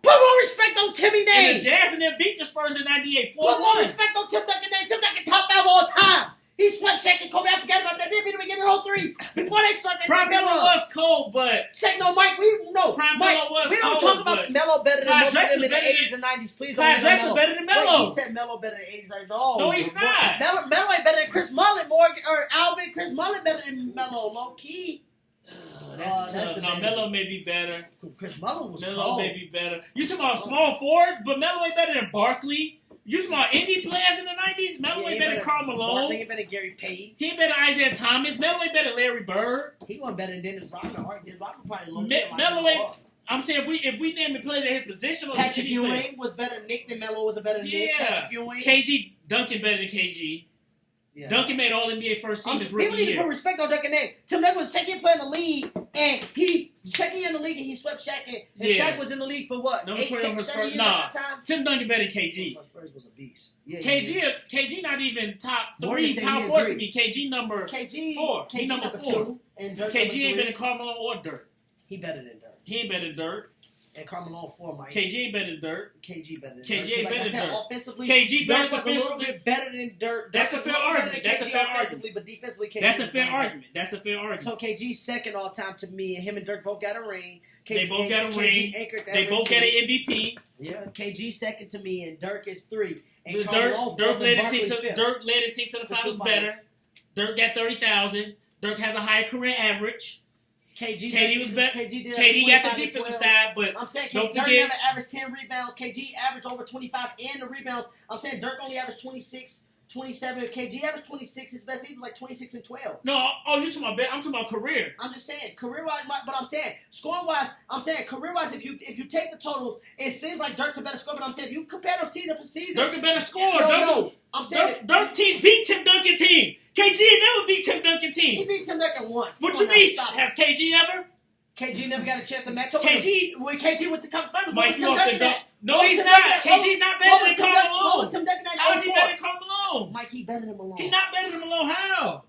Put more respect on Timmy name. And the Jazz and them beat the Spurs in 98. 4-1. Put more respect on Tim Duncan name. Tim Duncan top 5 all time. He swept Shaq and Kobe. I forgot about that. They beat him again in 03. Before they started. Prime Melo was cold, but. Shaq, no, Mike, we know. Prime Mike, Melo was we don't cold, talk about Melo better than most of them in the 80s and 90s. Please don't. Clyde Drexler better than Melo. Wait, he said Melo better than 80s. Like, no, he's not. Melo ain't better than Chris Mullin. Or Alvin. Chris Mullin better than Melo. Low key. That's tough. No, Melo may be better. Chris Mullin was Melo cold. may be better. You talking about small forward, but Melo ain't better than Barkley. You talking about indie players in the 90s? Melo ain't better than Karl Malone. Barkley ain't better than Gary Payton. He ain't better than Isaiah Thomas. Melo ain't better than Larry Bird. He wasn't better than Dennis Rodman. Dennis Rodman probably low. Melo ain't. I'm saying if we name the players at his position, Patrick Ewing was better than Nick than Melo was a better than Nick. Patrick Ewing. KG Duncan better than KG. Yeah. Duncan made All NBA first team his rookie year. People need to put respect on Duncan name. Tim Duncan was second player in the league, and he second year in the league, and he swept Shaq. And Shaq was in the league for what? Number 8, 6, 7 years at that time. Tim Duncan better than KG. Spurs was a beast. Yeah, KG not even top 3 power forward to me. KG number 4. KG number 4. And KG ain't better than Karl Malone or Dirk. He better than Dirk. He ain't better than Dirk. And Carmelo 4, Mike. KG ain't better than Dirk. KG better than KG Dirk. ain't Like better I than said, Dirk. offensively, KG better Dirk was a little defensively. bit better than Dirk. That's a Dirk fair was a little better argument. than That's a KG fair offensively, but defensively, KG That's a was fair better. argument. That's a fair argument. So KG's second all time to me, and him and Dirk both got a ring. They both got a ring. They both got an MVP. Yeah, KG second to me, and Dirk is 3. And Dirk led his team to the finals better. Dirk got 30,000. Dirk has a higher career average. KD was better. KD got the defensive side, but I'm saying don't Dirk forget, never averaged 10 rebounds. KG averaged over 25 and the rebounds. I'm saying Dirk only averaged 26, 27. KG averaged 26. His best season was like 26 and 12. No, you talking about? I'm talking about career. I'm just saying career-wise, but I'm saying scoring-wise. I'm saying career-wise. If you take the totals, it seems like Dirk's a better scorer. But I'm saying if you compare them season for season, Dirk a better scorer. No, I'm saying Dirk team beat Tim Duncan team. KG never beat Tim Duncan he team. beat Tim Duncan once. What you mean? Has KG ever? KG never got a chance to match up. KG When KG went to conference finals, Mike, you Tim off the Duncan dunk. at? No, he's not. KG's not better than Karl What Malone. was Tim Duncan at? How is he 84? better than Karl Malone? Mike, he better than Malone. He's not better than Malone. How?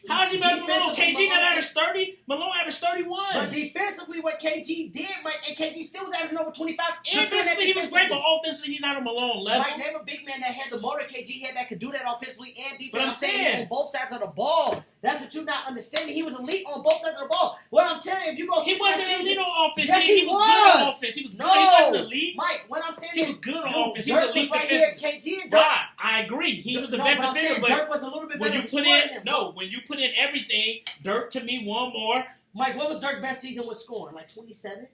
How is he better than Malone? KG never averaged 30. Malone averaged 31. But defensively, what KG did, Mike, and KG still was averaging over 25. And Defensively, he was great, but offensively, he's not on Malone level. Mike, name a big man that had the motor KG had that could do that offensively and defensively. But I'm saying on both sides of the ball. That's what you're not understanding. He was elite on both sides of the ball. What I'm telling you, if you go, he wasn't elite on offense. Yes, he was good on offense. He was good. He wasn't elite. Mike, what I'm saying He is was good on dude, offense. He was Dirk elite right here at defensively. KG and Dirk. Right, I agree. He was the best but I'm defender, saying but Dirk was a little bit when better. you put in when you put in everything, Dirk to me won more. Mike, what was Dirk's best season with scoring? Like 27?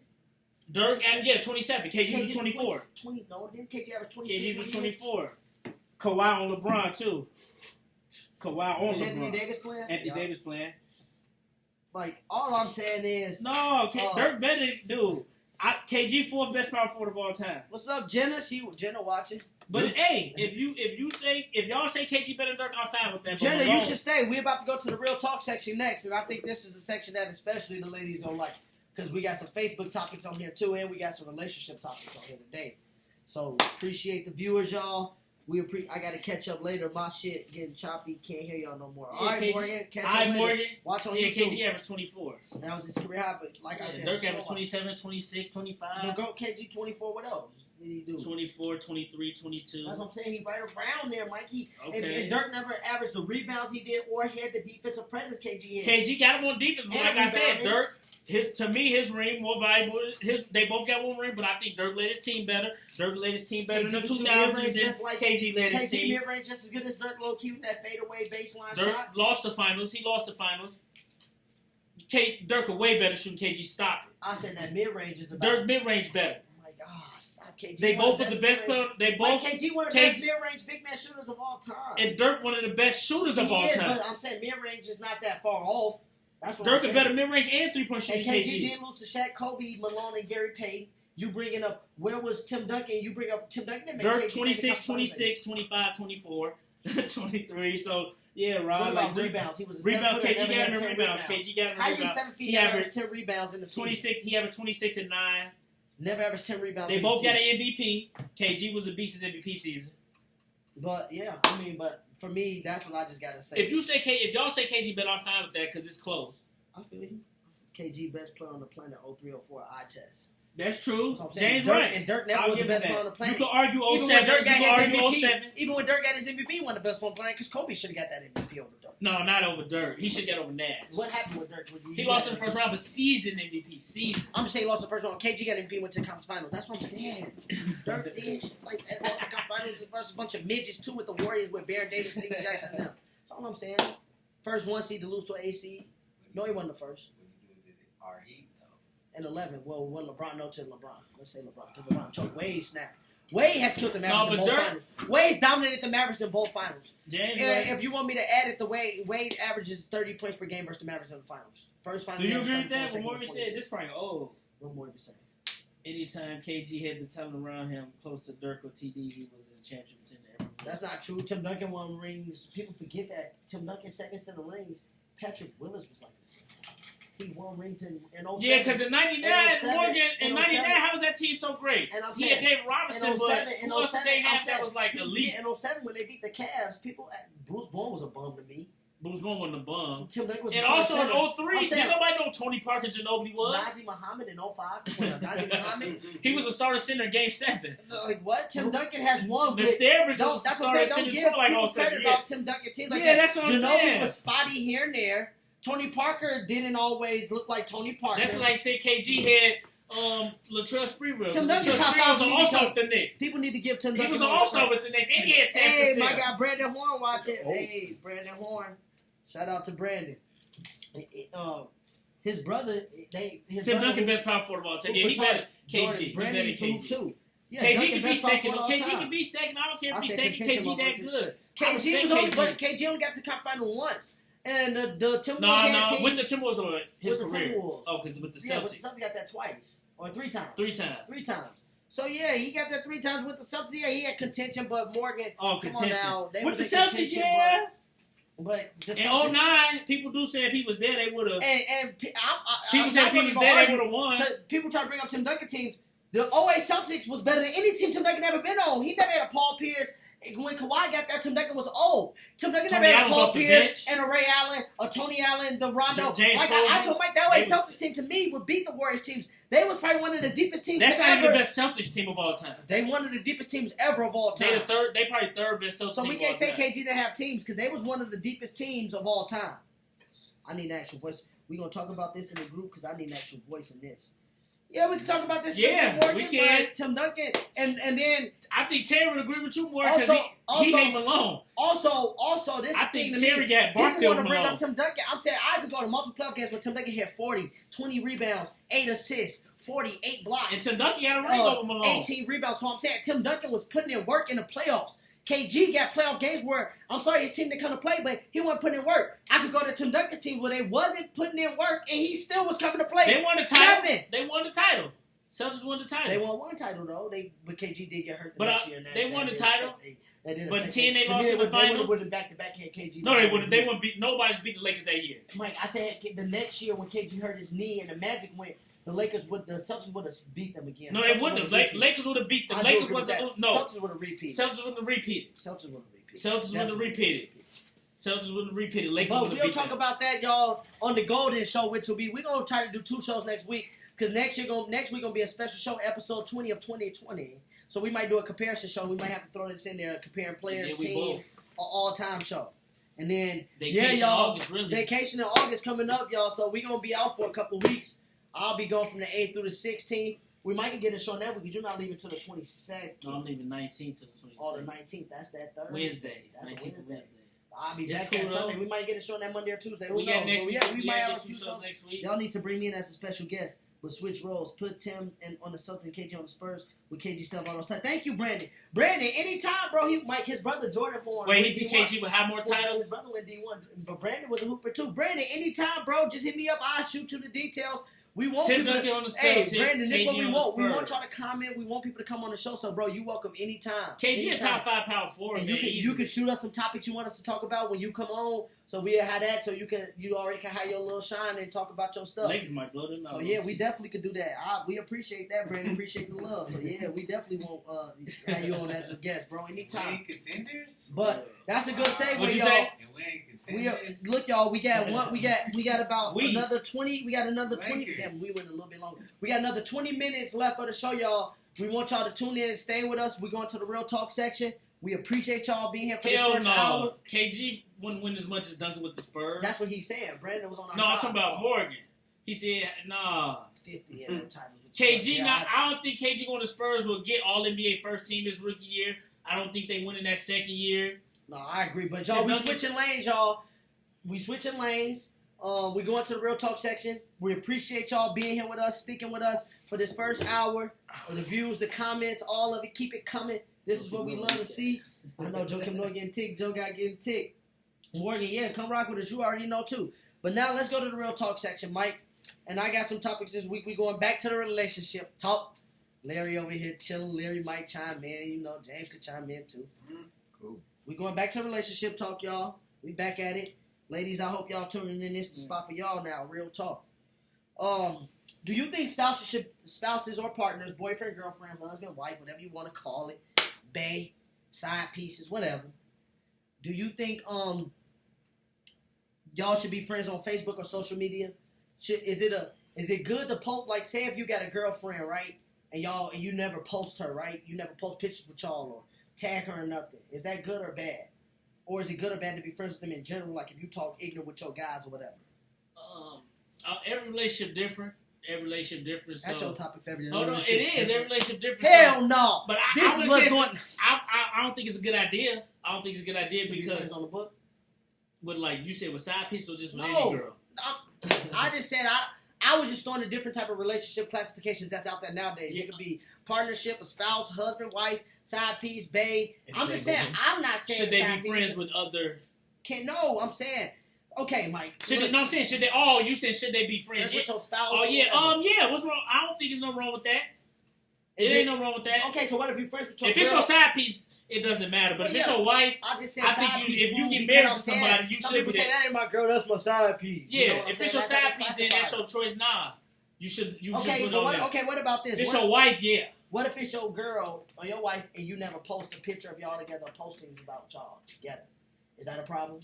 Dirk, 27. KG was 24. 20, no, didn't KG average 26? KG was 24. Kawhi on LeBron, too. Kawhi on LeBron. Anthony Davis playing? Anthony Davis playing. Like, all I'm saying is... No, Dirk better, dude. KG fourth best power forward of all time. What's up, Jenna? Jenna watching. But hey, if y'all say KG better than Dirk, I'm fine with that. Jenna, you should stay. We're about to go to the real talk section next, and I think this is a section that especially the ladies gonna like, because we got some Facebook topics on here too, and we got some relationship topics on here today. So appreciate the viewers, y'all. I gotta catch up later. My shit getting choppy. Can't hear y'all no more. All right, KG. Morgan. Catch All up right, later. Morgan. Watch on YouTube. YouTube. KG averaged 24. That was his career high, but like I said, Dirk averaged 27, 26, 25. Now go KG 24. What else did he do? 24, 23, 22. That's what I'm saying. He right around there, Mike. Okay. And Dirk never averaged the rebounds he did or had the defensive presence KG had. KG got him on defense, but like I said, Dirk, his ring more valuable. They both got one ring, but I think Dirk led his team better. Dirk led his team better in the 2000s than KG led his team. KG mid-range just as good as Dirk, low key with that fadeaway baseline Dirk shot. lost the finals. He lost the finals. Dirk a way better shooting. KG stopped it. I said that mid-range is about... Dirk mid-range better. Oh my God, stop KG. They both was the best player. They both. KG one of the best mid-range big man shooters of all time. And Dirk one of the best shooters of all time. But I'm saying mid-range is not that far off. That's what Dirk I'm is better mid-range and three-point shooting. And KG didn't lose to Shaq, Kobe, Malone, and Gary Payton. You bringing up, where was Tim Duncan? You bring up Tim Duncan. Dirk 26, 26, 25, 24, 23. So, yeah, Rod. What about rebounds? He was a rebounds. KG got him in rebounds. KG got him in How rebounds. you 7 feet averaged 10 rebounds in the season? 26. He averaged 26 and 9. Never averaged 10 rebounds. They both got an MVP. KG was a beast's MVP season. But yeah, I mean, but for me, that's what I just gotta say. If y'all say KG, better, I'm fine with that because it's close. I feel you. KG best player on the planet. 0304 eye test. That's true. James Dirk, right. And Dirk never was the best player on the planet. You could argue 07. Even when Dirk got his MVP, one of the best player on the planet, because Kobe should have got that MVP over Dirk. No, not over Dirk. He should get over Nash. What happened with Dirk? He lost in the first round, but season MVP. Season. I'm just saying he lost the first round. KG got MVP, went to the conference finals. That's what I'm saying. Dirk did shit like that. Lost the conference finals versus a bunch of midgets, too, with the Warriors, with Baron Davis, Steve Jackson, and them. That's all I'm saying. First 1 seed to lose to an AC. No, he wasn't the first. Our Heat, though. And 11. Well, what LeBron? No, to LeBron. Let's say LeBron. Because LeBron choked. Wade snapped. Wade has killed the Mavericks in both finals. Wade's dominated the Mavericks in both finals. If you want me to add it, Wade averages 30 points per game versus the Mavericks in the finals. First final. Do you agree with that? What Morgan said, this probably old. What Morgan said? Anytime KG had the talent around him close to Dirk or TD, he was a championship contender. That's not true. Tim Duncan won rings. People forget that. Tim Duncan second in the rings. Patrick Willis was like this. He won rings in 07. Yeah, because in 99, Morgan, in 99, how was that team so great? And I'm he had Dave Robinson, but who else did they have that was like elite? In 07, when they beat the Cavs, Bruce Bowen was a bum to me. Bruce Bowen wasn't a bum. Tim Duncan was And a also in center. 03, didn't nobody know Tony Parker Ginobili was. Nazi Muhammad in 05. Nazi Muhammad. He was a starter center in Game 7. Like what? Tim Duncan has won The with. Stabbers Don't, was a that's what I'm starter saying. Don't center give too, like all people credit 7 about Tim Duncan teams like Yeah, that. that's what I'm Ginobili saying. was spotty here and there. Tony Parker didn't always look like Tony Parker. That's like say KG had Latrell Sprewell. Tim Latrell Duncan's top Sprewell was five an league all-star because with the Knicks. people need to give Tim He Duncan was an more all-star respect. with the Knicks, and he had Sam Hey, Cassell. my guy Brandon Horn watching. Oh. Hey, Brandon Horn. Shout out to Brandon. His brother, Tim Duncan best power forward of all time. Yeah, he better KG. He better Brandon KG. used to hoop too. Yeah, KG Duncan can be best power second. forward of all KG time. can be second. I don't care I if he's said second. contention, KG that motherfuckers. good. I KG respect was only, KG. but KG only got to the conference final once, and the Timberwolves No, had no, teams with the Timberwolves or his with the career. Timberwolves. Oh, because with the Yeah, but the Celtics. Celtics got that twice or 3 times. 3 times. 3 times. So yeah, he got that 3 times with the Celtics. Yeah, he had contention, but Morgan. Oh, Come contention. on now, they With the was in Celtics, contention, yeah. But the In Celtics, 09, people do say if he was there, they would have. I'm People said not if he gonna was go there, they argue. would have won. People try to bring up Tim Duncan teams. The 08 Celtics was better than any team Tim Duncan ever been on. He never had a Paul Pierce. When Kawhi got there, Tim Duncan was old. Tim Duncan Tony never had a Allen was Paul off the Pierce bench. and a Ray Allen, a Tony Allen, the Rondo. James Like I Posey. told Mike, that 08 They was- Celtics team to me would beat the Warriors teams. They was probably one of the deepest teams That's not ever. even the best Celtics team of all time. They one of the deepest teams ever of all time. They probably third best Celtics So team we of all can't say time. KG didn't have teams because they was one of the deepest teams of all time. I need an actual voice. We're going to talk about this in the group because I need an actual voice in this. Yeah, we can talk about this Yeah, in the Morgan, we can. but Tim Duncan. And then I think Terry would agree with you more because he Also- ain't Malone. also this I thing think to Terry me, got people Barkley want to over bring Malone. up Tim Duncan. I'm saying I could go to multiple playoff games where Tim Duncan had 40, 20 rebounds, 8 assists, 48 blocks. And Tim Duncan got a ring over Malone. 18 rebounds. So I'm saying Tim Duncan was putting in work in the playoffs. KG got playoff games where, I'm sorry, his team didn't come to play, but he wasn't putting in work. I could go to Tim Duncan's team where they wasn't putting in work, and he still was coming to play. They won the title. 7. They won the title. Celtics won the title. They won 1 title, though. But KG did get hurt the But, next year. And they won the title. They did But affect 10 they it. To lost me, in the They finals? would have back-to-back had KG. No, they wouldn't. They wouldn't beat. Nobody's beat the Lakers that year. Mike, I said the next year when KG hurt his knee and the Magic went, the Celtics would have beat them again. No, The they Celtics wouldn't have. repeated. Lakers would have beat them. I do Lakers agree with wasn't. that. No, Celtics would have repeated. Celtics would have repeated. Celtics would have repeated. Celtics would have repeated. Celtics would have repeated. Lakers But would have we'll beat talk them. about that, y'all, on the Golden Show, which will be, we're going to try to do 2 shows next week, because next week going to be a special show, episode 20 of 2020. So we might do a comparison show. We might have to throw this in there, comparing players, Yeah, we teams, an all-time show. And then, Vacation y'all, August, really. vacation in August coming up, y'all, so we're going to be out for a couple weeks. I'll be going from the 8th through the 16th. We might get a show that week, because you're not leaving until the 22nd. No, I'm leaving 19th to the 26th. Oh, the 19th. That's that Thursday. Wednesday. That's a 19th Wednesday. Wednesday. I'll be It's back cool, that Sunday. though. We might get a show on that Monday or Tuesday. Who We knows? got next But week. we might have a get 2 few shows shows. next week. Y'all need to bring me in as a special guest. But switch roles. Put Tim on the Celtics and KG on the Spurs with KG stuff on those sides. Thank you, Brandon. Brandon, anytime, bro. His brother Jordan Horn. Wait, went he beat D1. KG with how more His titles? brother went D1. But Brandon was a hooper too. Brandon, anytime, bro. Just hit me up. I'll shoot you the details. We want Tim people Duncan on the Hey, Celtics. Brandon, this is what KG we on the want. We want Spurs. y'all to comment. We want people to come on the show. So, bro, you welcome anytime. KG a Anytime. top 5 power forward, And man. you easily. can shoot us some topics you want us to talk about when you come on. So we'll have that. So you already can have your little shine and talk about your stuff. Lakers might blow them out. So yeah, we definitely could do that. We appreciate that, Brandon. Appreciate the love. So yeah, we definitely want have you on as a guest, bro. We Anytime. ain't contenders. But that's a good segue, What'd you y'all. say? And we ain't We contenders. look, y'all. We got one. We got about We. another 20. We got another 20. Lakers. Damn, we went a little bit longer. We got another 20 minutes left of the show, y'all. We want y'all to tune in and stay with us. We're going to the Real Talk section. We appreciate y'all being here for Hell this first hour. no. KG wouldn't win as much as Duncan with the Spurs. That's what he's saying. Brandon was on our No, side. I'm talking about Morgan. He said, nah. 50 of them titles. with KG, Spurs. not, I don't think KG going to Spurs will get all NBA first team his rookie year. I don't think they win in that second year. No, I agree. But y'all, we switching lanes, y'all. We switching lanes. We going to the Real Talk section. We appreciate y'all being here with us, sticking with us for this first hour. The views, the comments, all of it. Keep it coming. This is what we love to see. I know Joe Kim Noy getting ticked. Joe got getting ticked. Morgan, yeah, come rock with us. You already know too. But now let's go to the Real Talk section, Mike. And I got some topics this week. We going back to the relationship talk. Larry over here chilling. Larry might chime in. You know, James could chime in too. Cool. We going back to relationship talk, y'all. We back at it. Ladies, I hope y'all tuning in. This is the spot for y'all now. Real talk. Do you think spouses or partners, boyfriend, girlfriend, husband, wife, whatever you want to call it, bae, side pieces, whatever. Do you think y'all should be friends on Facebook or social media? Is it good to post, like, say if you got a girlfriend, right, and you never post her, right? You never post pictures with y'all or tag her or nothing. Is that good or bad? Or is it good or bad to be friends with them in general, like if you talk ignorant with your guys or whatever? Every relationship different. Every relationship different. That's so. your topic for every No, it is. Every relationship different. Hell no. But this is what's going. I don't think it's a good idea. I don't think it's a good idea to because be friends on the book. With like you said, with side piece or just with No. any girl. I just said I was just throwing the different type of relationship classifications that's out there nowadays. Yeah. It could be partnership, a spouse, husband, wife, side piece, bae. I'm just saying. I'm not saying should they be friends with other. I'm saying. Okay, Mike. I'm saying should they? Oh, you said should they be friends? With your spouse? Oh yeah. Yeah. What's wrong? I don't think there's no wrong with that. Ain't no wrong with that. Okay, so what if you friends with your If girl? it's your side piece, it doesn't matter. But if it's your wife, I just said I side think piece. if you get married to somebody, you some should people be say that ain't my girl. That's my side piece. Yeah, you know if it's your side piece, then that's your choice. Nah, you should. Okay, what about this? If it's your wife, yeah. What if it's your girl or your wife and you never post a picture of y'all together or postings about y'all together? Is that a problem?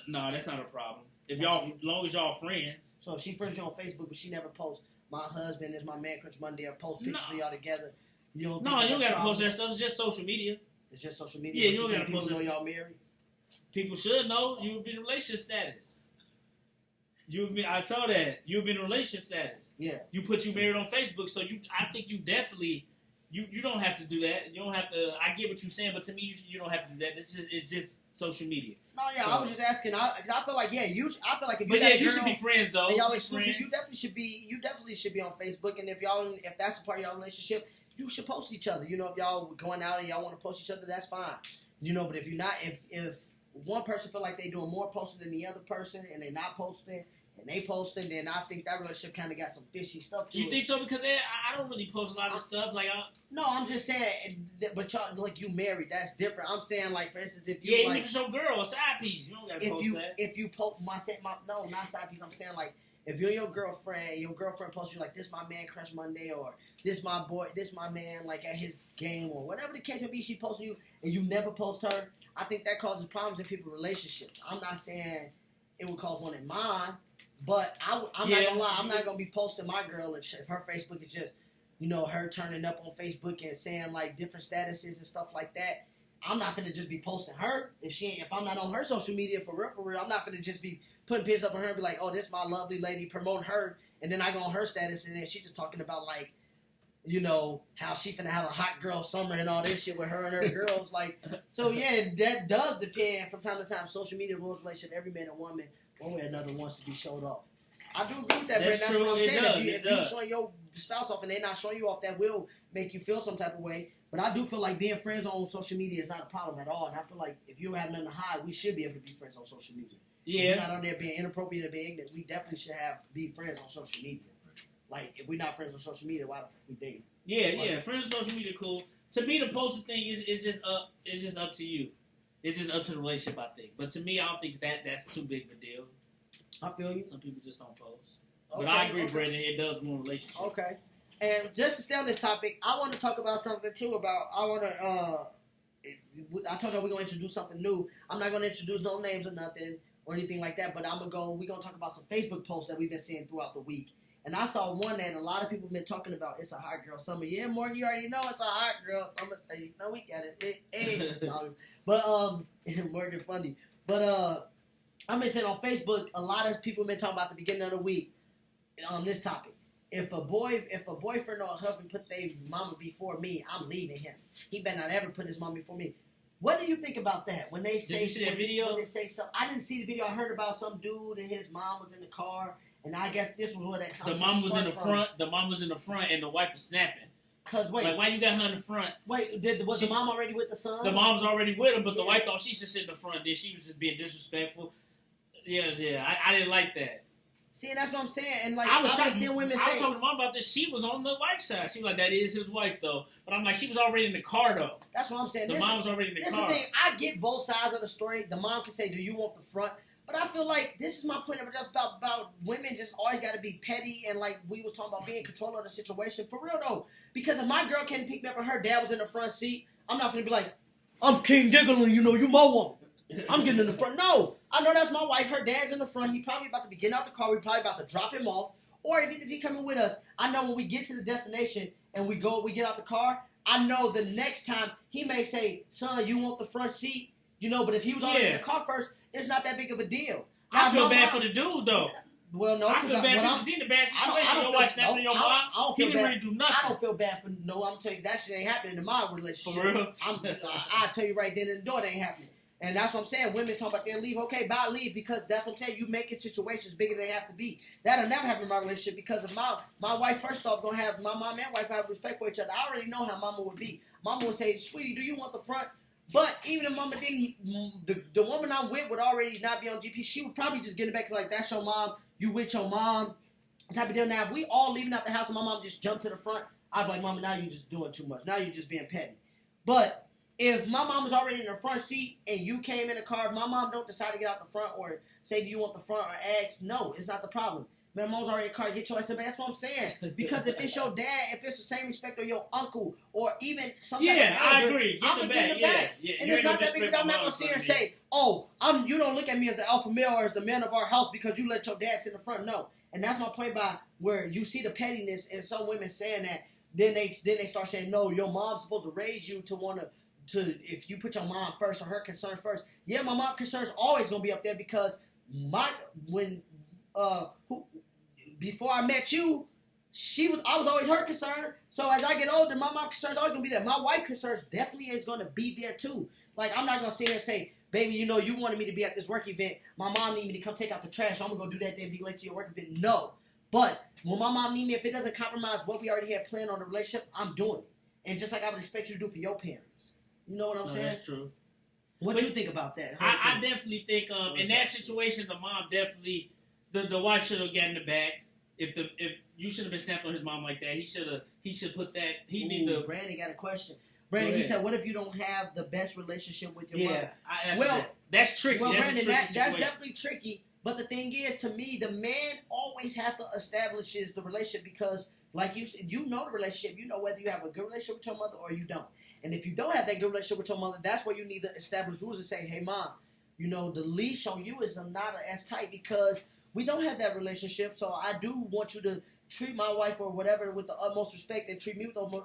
No, that's not a problem. If y'all, as long as y'all friends. So if she friends you on Facebook, but she never posts, my husband is my man Crunch Monday, or post pictures of y'all together. You don't gotta post that stuff. It's just social media. It's just social media. Yeah, you don't gotta post that. People know y'all married. People should know you've been in relationship status. I saw that you've been in relationship status. Yeah. You put you married on Facebook, so I think you definitely. You don't have to do that. You don't have to. I get what you're saying, but to me, you don't have to do that. It's just social media. No, yeah, so, I was just asking. I feel like I feel like if you should be friends though. And y'all exclusive. You definitely should be on Facebook. And if that's a part of y'all relationship, you should post each other. You know, if y'all going out and y'all want to post each other, that's fine. You know, but if you're not, if one person feel like they doing more posting than the other person, and they're not posting. And they posting, then I think that relationship kind of got some fishy stuff to it. You think so? Because I don't really post a lot of stuff. No, I'm just saying, but y'all, like, you married, that's different. I'm saying, like, for instance, if you, even like... if it's your girl, a side piece, you don't got to post that. If you post, no, not side piece, I'm saying, like, if you're your girlfriend posts you, like, this my man, Crush Monday, or this my boy, this my man, like, at his game, or whatever the case may be, she posts you, and you never post her, I think that causes problems in people's relationships. I'm not saying it would cause one in mine, but I'm not gonna lie. I'm not gonna be posting my girl if her Facebook is just, her turning up on Facebook and saying like different statuses and stuff like that. I'm not gonna just be posting her if I'm not on her social media for real. I'm not gonna just be putting pictures up on her and be like, oh, this is my lovely lady, promoting her, and then I go on her status and then she just talking about like, how she finna have a hot girl summer and all this shit with her and her girls. Like, so yeah, that does depend from time to time. Social media rules relationship. Every man and woman, one way or another, wants to be showed off. I do agree with that, Brent. That's what I'm saying. If you're showing your spouse off and they're not showing you off, that will make you feel some type of way. But I do feel like being friends on social media is not a problem at all. And I feel like if you have nothing to hide, we should be able to be friends on social media. Yeah. If you're not on there being inappropriate and being ignorant, we definitely should be friends on social media. Like, if we're not friends on social media, why the fuck we dating? Yeah. Friends on social media, cool. To me, the posting thing is just up. It's just up to you. It's just up to the relationship, I think. But to me, I don't think that's too big of a deal. I feel you. Some people just don't post. But I agree, Brandon. It does ruin relationships. Okay. And just to stay on this topic, I want to talk about something too. I told you we're gonna introduce something new. I'm not gonna introduce no names or nothing or anything like that. But we're gonna talk about some Facebook posts that we've been seeing throughout the week. And I saw one that a lot of people have been talking about. It's a hot girl summer. Yeah, Morgan, you already know it's a hot girl summer. No, we got it. Hey. But Morgan funny. But I've been saying on Facebook, a lot of people have been talking about the beginning of the week on this topic. If a boyfriend or a husband put their mama before me, I'm leaving him. He better not ever put his mama before me. What do you think about that? When they say, did you see that video? When they say something, I didn't see the video. I heard about some dude and his mom was in the car, and I guess this was where that conversation The mom was in the from. front. The mom was in the front, and the wife was snapping. Cause wait, like why you got her in the front? Wait, was the mom already with the son? The mom's already with him, but the wife thought she should sit in the front. Then she was just being disrespectful. Yeah. I didn't like that. See, and that's what I'm saying. And like, I've been seeing women say, I was talking to mom about this. She was on the wife's side. She was like, that is his wife, though. But I'm like, she was already in the car, though. That's what I'm saying. The mom was already in the car. This is the thing. I get both sides of the story. The mom can say, do you want the front? But I feel like this is my point about women just always got to be petty and like we was talking about being in control of the situation. For real, though. Because if my girl can't pick me up and her dad was in the front seat, I'm not going to be like, I'm King Diggling, you my woman. I'm getting in the front. No. I know that's my wife. Her dad's in the front. He probably about to be getting out the car. We probably about to drop him off. Or even if he coming with us, I know when we get to the destination and we get out the car, I know the next time he may say, son, you want the front seat? You know, but if he was already in the car first, it's not that big of a deal. I feel bad for the dude, though. Well, no, I feel bad for he's in a bad situation. Your wife snapping your mom. He didn't really do nothing. I don't feel bad for no. I'm telling you that shit ain't happening in my relationship. For real? I'll tell you right then and the door, that ain't happening. And that's what I'm saying. Women talk about their leave. Okay, bye, leave, because that's what I'm saying. You making situations bigger than they have to be. That'll never happen in my relationship because of my wife. First off, gonna have my mom and wife have respect for each other. I already know how mama would be. Mama would say, "Sweetie, do you want the front?" But even if mama didn't, the woman I'm with would already not be on GP. She would probably just get it back like, that's your mom. You with your mom, type of deal. Now, if we all leaving out the house and my mom just jumped to the front, I'd be like, Mama, now you just doing too much. Now you're just being petty. But if my mom was already in the front seat and you came in the car, if my mom don't decide to get out the front or say, do you want the front or ask, no, it's not the problem. My mom's already in the car, get your ass in. That's what I'm saying. Because if it's your dad, if it's the same respect or your uncle or even some type of elder, I agree. I'm going to get in the back. And it's not that big, I'm not going to sit here and say, oh, you don't look at me as the alpha male or as the man of our house because you let your dad sit in the front. No. And that's my point by where you see the pettiness in some women saying that, then they start saying, no, your mom's supposed to raise you to want to if you put your mom first or her concerns first. Yeah, my mom's concerns always going to be up there because before I met you, I was always her concern. So as I get older, my mom's concerns always gonna be there. My wife's concerns definitely is gonna be there too. Like I'm not gonna sit here and say, baby, you know you wanted me to be at this work event. My mom need me to come take out the trash. So I'm gonna go do that then be late to your work event. No. But when my mom need me, if it doesn't compromise what we already had planned on the relationship, I'm doing it. And just like I would expect you to do for your parents. You know what I'm saying? That's true. What do you think about that? I definitely think in that situation, the mom definitely the wife should have gotten the back. If you should have been snapped on his mom like that, he should put that. Brandon got a question. Brandon, he said, "What if you don't have the best relationship with your mother?" That's tricky. Well, that's Brandon, that's definitely tricky. But the thing is, to me, the man always has to establish the relationship because, like you said, you know the relationship. You know whether you have a good relationship with your mother or you don't. And if you don't have that good relationship with your mother, that's where you need to establish rules and say, "Hey, mom, you know the leash on you is not as tight because." We don't have that relationship, so I do want you to treat my wife or whatever with the utmost respect and treat me with the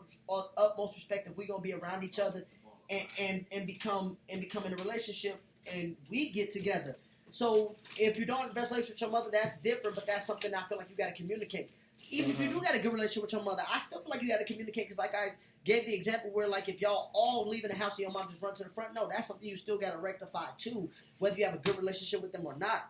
utmost respect if we're going to be around each other and become in a relationship and we get together. So if you don't have the best relationship with your mother, that's different, but that's something I feel like you got to communicate. Even if you do got a good relationship with your mother, I still feel like you got to communicate because like I gave the example where like if y'all all leaving the house and your mom just run to the front, no, that's something you still got to rectify too, whether you have a good relationship with them or not.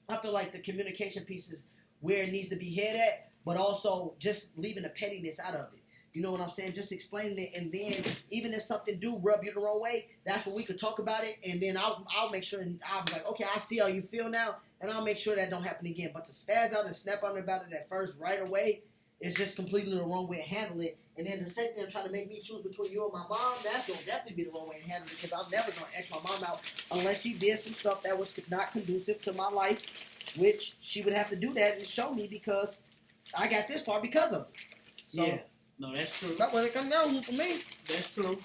I feel like the communication piece is where it needs to be hit at, but also just leaving the pettiness out of it. You know what I'm saying? Just explaining it, and then even if something do rub you the wrong way, that's when we could talk about it, and then I'll make sure, and I'll be like, okay, I see how you feel now, and I'll make sure that don't happen again. But to spaz out and snap on about it at first right away is just completely the wrong way to handle it. And then to sit there and try to make me choose between you and my mom, that's going to definitely be the wrong way to handle it because I'm never going to ask my mom out unless she did some stuff that was not conducive to my life, which she would have to do that and show me because I got this far because of it. So, yeah. No, that's true. That's what it comes down to for me. That's true.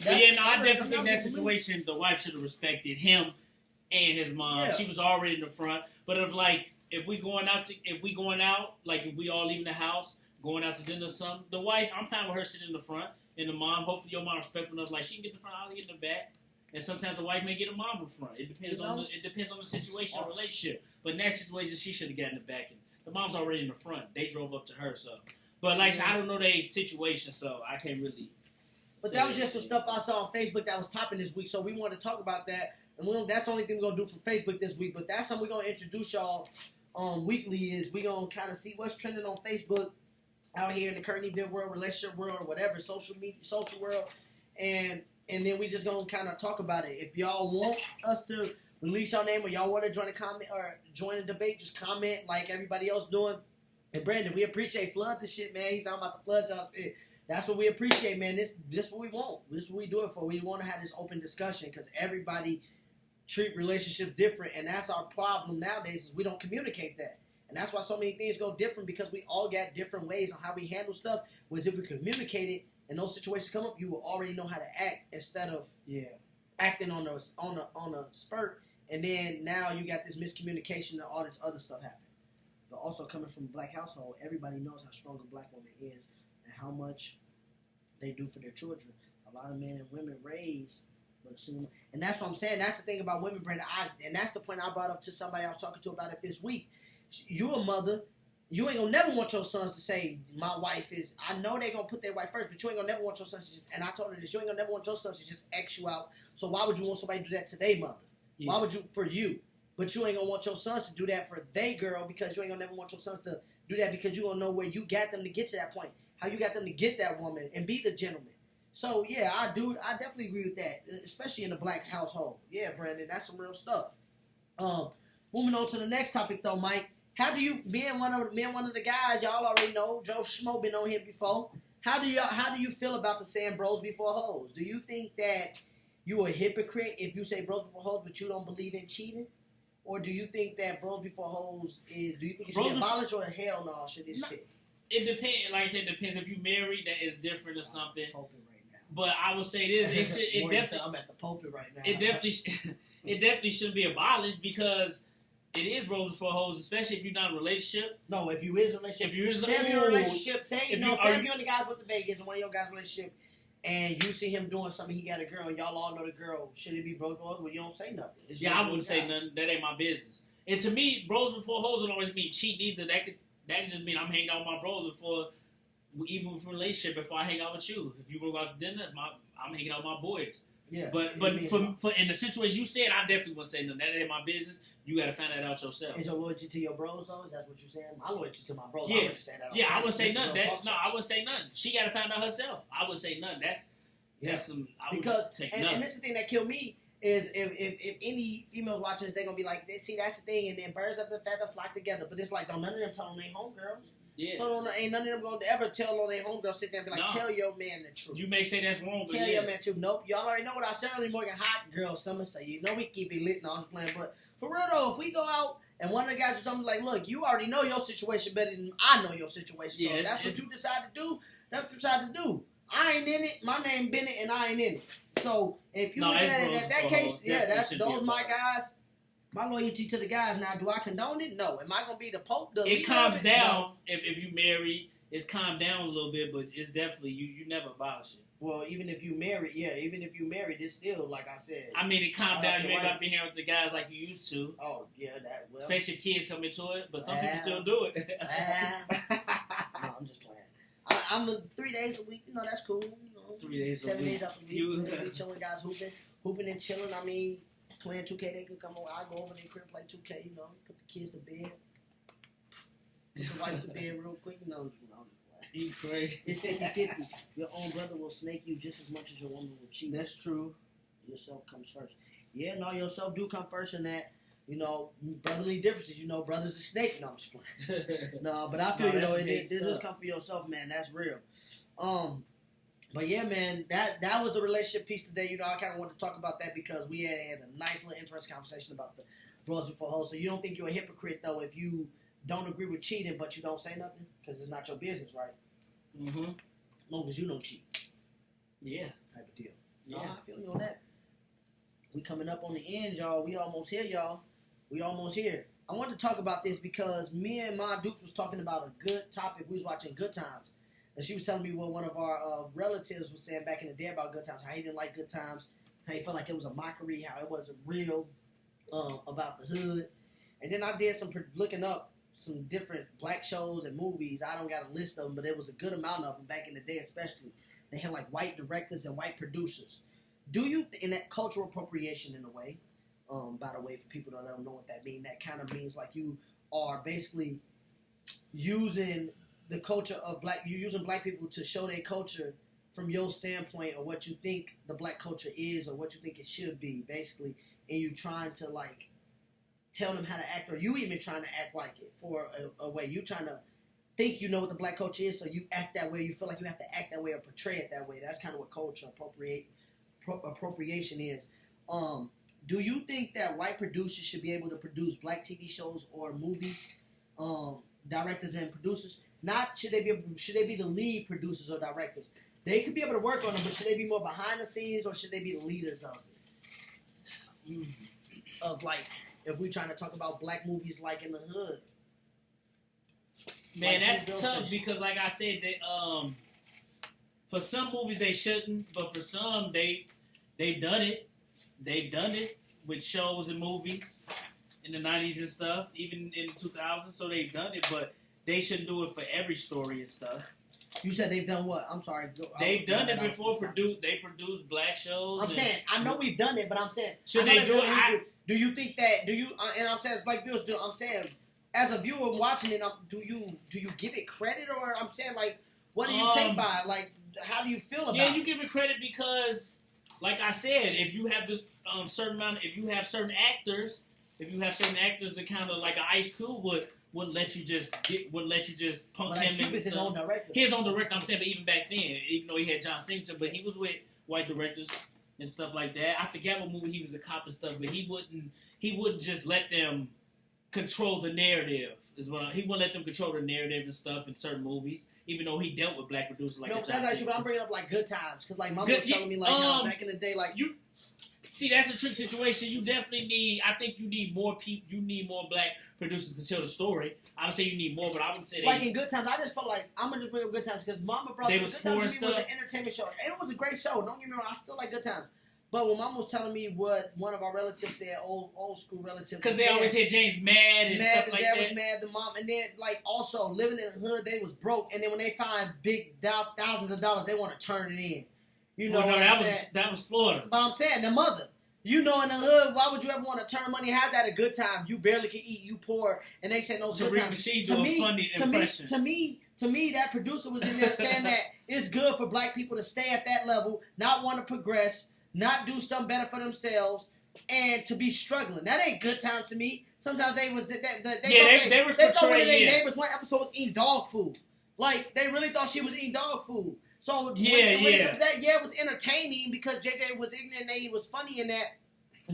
I definitely think that situation, the wife should have respected him and his mom. Yeah. She was already in the front. But if we going out, like if we all leaving the house, going out to dinner or something, the wife, I'm fine with her sitting in the front, and the mom, hopefully your mom respectful enough, like she can get in the front, I'll get in the back. And sometimes the wife may get a mom in front. It depends on the situation or relationship. But in that situation, she should have gotten in the back. And the mom's already in the front. They drove up to her, so. But like I don't know their situation, so I can't really. But that was just some stuff I saw on Facebook that was popping this week, so we wanted to talk about that. And that's the only thing we're gonna do for Facebook this week. But that's something we're gonna introduce y'all weekly. Is we gonna kind of see what's trending on Facebook out here in the current event world, relationship world, or whatever, social world, and then we just gonna kind of talk about it. If y'all want us to release your name or y'all want to join a comment or join a debate, just comment like everybody else doing. And Brandon, we appreciate flood this shit, man. He's talking about the flood y'all shit. That's what we appreciate, man. This what we want. This is what we do it for. We want to have this open discussion because everybody treat relationships different, and that's our problem nowadays is we don't communicate that. And that's why so many things go different because we all got different ways on how we handle stuff. Whereas if we communicate it and those situations come up, you will already know how to act instead of acting on a spurt And then now you got this miscommunication and all this other stuff happening. But also coming from a black household, everybody knows how strong a black woman is and how much they do for their children. A lot of men and women raise, and that's what I'm saying. That's the thing about women, Brandon. And that's the point I brought up to somebody I was talking to about it this week. You a mother. You ain't gonna never want your sons to say, my wife is, I know they gonna put their wife first, but you ain't gonna never want your sons to just, and I told her this, you ain't gonna never want your sons to just X you out. So why would you want somebody to do that to their mother? Yeah. Why would you, for you? But you ain't gonna want your sons to do that for they girl, because you ain't gonna never want your sons to do that, because you gonna know where you got them to get to that point. How you got them to get that woman and be the gentleman. So yeah, I definitely agree with that, especially in the black household. Yeah, Brandon, that's some real stuff. Moving on to the next topic though, Mike. How do you, me and one of the guys, y'all already know, Joe Schmo been on here before. How do you feel about the saying bros before hoes? Do you think that you a hypocrite if you say bros before hoes, but you don't believe in cheating? Or do you think that bros before hoes is, do you think it should be abolished, or hell no, should it stick? It depends, like I said, it depends. If you married, that is different or something. But I would say this, it definitely, I'm at the pulpit right now. It definitely shouldn't be abolished, because it is bros before hoes, especially if you're not in a relationship. No, if you is in a relationship. If you're in a relationship, say if you're in the guys with the Vegas and one of your guys' relationship, and you see him doing something, he got a girl, and y'all all know the girl, should it be bros before hoes? Well, you don't say nothing. I wouldn't say nothing. That ain't my business. And to me, bros before hoes don't always mean cheating either. That can just mean I'm hanging out with my bros before, even with a relationship, before I hang out with you. If you go out to dinner, I'm hanging out with my boys. Yeah. But for in the situation you said, I definitely wouldn't say nothing. That ain't my business. You got to find that out yourself. Is your loyalty to your bros, though? Is that what you're saying? My loyalty to my bros. Yeah. I wouldn't say that. Yeah, I wouldn't say nothing. I wouldn't say nothing. She got to find out herself. I wouldn't say nothing. That's some. Because and this is the thing that killed me is if any females watching this, they're gonna be like, see, that's the thing, and then birds of the feather flock together. But it's like, don't none of them tell on their homegirls. Yeah. So ain't none of them gonna ever tell on their homegirls. Sit there and be like, tell your man the truth. You may say that's wrong, but tell your man the truth. Nope, y'all already know what I said earlier. Morgan, hot girl, summer say, you know we keep it lit and all the plan. But for real though, if we go out and one of the guys do something like, look, you already know your situation better than I know your situation. So Yeah, that's what you decide to do. That's what you decide to do. I ain't in it. My name Bennett, and I ain't in it. So if you look at it in that case, that's those my guys. My loyalty to the guys. Now, do I condone it? No. Am I gonna be the Pope? It calms down no. if you marry. It's calmed down a little bit, but it's definitely you never abolish it. Well, even if you married, it's still like I said. I mean, it calmed down. You ain't got to be hanging with the guys like you used to. Oh yeah, that well. Especially if kids come into it, but some people still do it. No, I'm just playing. I'm 3 days a week. You know, that's cool. You know, 3 days 7 a week. days out the week. We chilling, guys hooping and chilling. I mean, playing 2K. They can come over. I go over their crib, play 2K. You know, put the kids to bed, put the wife to bed real quick. You know. You crazy. It's 50-50. Your own brother will snake you just as much as your woman will cheat. That's true. Yourself comes first. Yeah, no, yourself do come first in that. You know, brotherly differences. You know, brothers are snake. No, I'm just playing. No, but I feel it does come for yourself, man. That's real. But yeah, man, that was the relationship piece today. You know, I kind of wanted to talk about that because we had a nice little interesting conversation about the bros before hoes. So you don't think you're a hypocrite though if you don't agree with cheating, but you don't say nothing because it's not your business, right? Mm-hmm. As long as you don't cheat. Yeah. Type of deal. Yeah. I feel you on that. We coming up on the end, y'all. We almost here, y'all. We almost here. I wanted to talk about this because me and my Dukes was talking about a good topic. We was watching Good Times. And she was telling me what one of our relatives was saying back in the day about Good Times. How he didn't like Good Times. How he felt like it was a mockery. How it wasn't real about the hood. And then I did some looking up some different black shows and movies. I don't got a list of them, but there was a good amount of them back in the day especially. They had like white directors and white producers. Do you, in that cultural appropriation in a way, by the way, for people that don't know what that means, that kind of means like you are basically using the culture of you're using black people to show their culture from your standpoint or what you think the black culture is or what you think it should be, basically, and you trying to like tell them how to act, or you even trying to act like it for a way. You trying to think you know what the black culture is, so you act that way. You feel like you have to act that way or portray it that way. That's kind of what culture appropriation is. Do you think that white producers should be able to produce black TV shows or movies? Directors and producers, not should they be the lead producers or directors? They could be able to work on them, but should they be more behind the scenes or should they be the leaders of it? of like if we're trying to talk about black movies like in the hood. Man, Like, that's tough because, like I said, they for some movies they shouldn't, but for some they've done it. They've done it with shows and movies in the 90s and stuff, even in the 2000s. So they've done it, but they shouldn't do it for every story and stuff. You said they've done what? I'm sorry. They've done it before. They produced black shows. I'm saying I know we've done it, but I'm saying should they do it? Do you think that? Do you? And I'm saying as black viewers do. I'm saying as a viewer watching it, do you give it credit, or I'm saying like what do you take by it? Like how do you feel about it? Yeah, you give it credit because, like I said, if you have this certain amount, if you have certain actors that kind of like an Ice Cube wouldn't let you just punk him in his own director. His own director, I'm saying, but even back then, even though he had John Singleton, but he was with white directors and stuff like that. I forget what movie he was a cop and stuff, but he wouldn't just let them control the narrative. He wouldn't let them control the narrative and stuff in certain movies, even though he dealt with black producers like. No, that's actually. But I'm bringing up like Good Times because like Mama was telling me like back in the day like you. See, that's a trick situation. You definitely need. I think you need more people. You need more black producers to tell the story. I would say you need more, but I would say like in Good Times. I just felt like I'm gonna just bring up Good Times because Mama brought Good Times to me was an entertainment show. And it was a great show. Don't get me wrong. I still like Good Times. But when Mama was telling me what one of our relatives said, old school relatives, because they always had James mad and stuff like that. Was mad. The mom, and then like also living in the hood, they was broke, and then when they find big thousands of dollars, they want to turn it in. You know, that was Florida. But I'm saying the mother. You know, in the hood, why would you ever want to turn money? How's that a good time? You barely can eat, you poor, and they say no good time. To me, that producer was in there saying that it's good for black people to stay at that level, not want to progress, not do something better for themselves, and to be struggling. That ain't good times to me. Sometimes they was they thought one of their neighbors one episode was eating dog food. Like they really thought she was eating dog food. So when it comes to that, it was entertaining because JJ was ignorant and he was funny in that.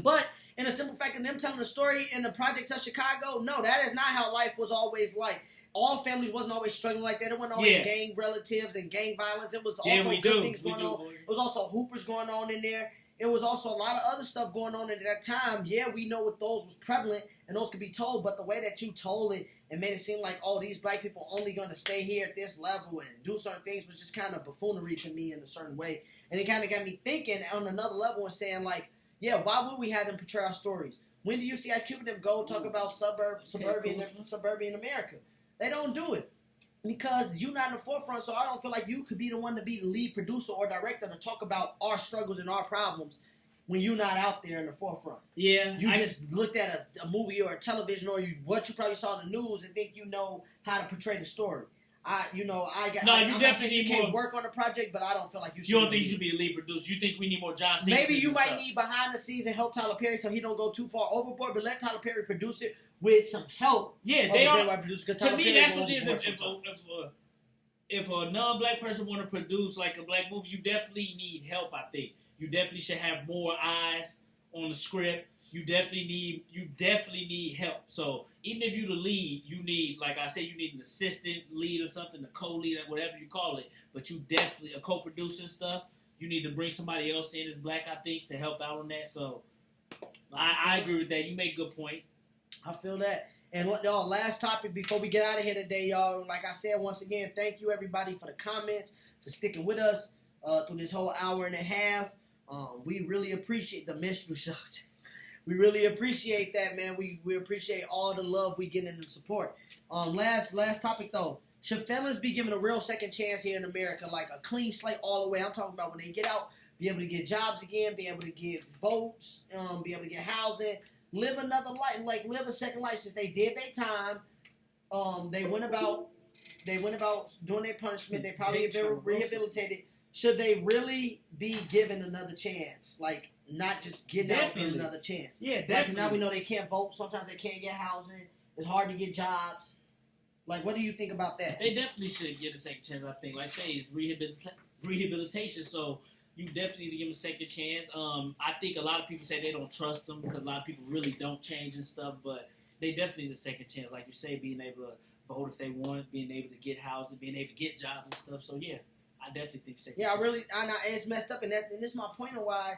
But in a simple fact of them telling the story in the projects of Chicago, no, that is not how life was always like. All families wasn't always struggling like that. It wasn't always gang relatives and gang violence. It was also good things going on. It was also hoopers going on in there. It was also a lot of other stuff going on at that time. Yeah, we know what those was prevalent and those could be told, but the way that you told it and made it seem like, oh, these black people only going to stay here at this level and do certain things was just kind of buffoonery to me in a certain way. And it kind of got me thinking on another level and saying like, yeah, why would we have them portray our stories? When do you see Ice Cube and them go talk about suburban America? They don't do it because you're not in the forefront, so I don't feel like you could be the one to be the lead producer or director to talk about our struggles and our problems when you're not out there in the forefront. Yeah. You just looked at a movie or a television or what you probably saw in the news and think you know how to portray the story. You definitely need more work on the project, but I don't feel like you should. You don't think you should be the lead producer? You think we need more John Singleton? Maybe you might need behind the scenes and help Tyler Perry so he don't go too far overboard, but let Tyler Perry produce it with some help. Yeah, they are. To me, that's what it is. If a non-black person want to produce like a black movie, you definitely need help. I think you definitely should have more eyes on the script. You definitely need help. So even if you're the lead, you need, like I said, you need an assistant lead or something, a co-lead, whatever you call it. But you definitely, a co-producer and stuff, you need to bring somebody else in as black, I think, to help out on that. So I agree with that. You make a good point. I feel that. And y'all, last topic before we get out of here today, y'all. Like I said, once again, thank you everybody for the comments, for sticking with us through this whole hour and a half. We really appreciate the mystery show. We really appreciate that, man. We appreciate all the love we get and the support. Last topic though. Should fellas be given a real second chance here in America, like a clean slate all the way? I'm talking about when they get out, be able to get jobs again, be able to get votes, be able to get housing, live another life, like live a second life since they did their time. They went about doing their punishment. They probably been rehabilitated. Should they really be given another chance? Like, not just getting out and another chance. Yeah, definitely. Like, now we know they can't vote. Sometimes they can't get housing. It's hard to get jobs. Like, what do you think about that? They definitely should get a second chance, I think. Like I say, it's rehabilitation, so you definitely need to give them a second chance. I think a lot of people say they don't trust them because a lot of people really don't change and stuff, but they definitely need a second chance. Like you say, being able to vote if they want, being able to get housing, being able to get jobs and stuff. So, yeah, I definitely think second chance. Yeah, it's messed up, and this is my point of why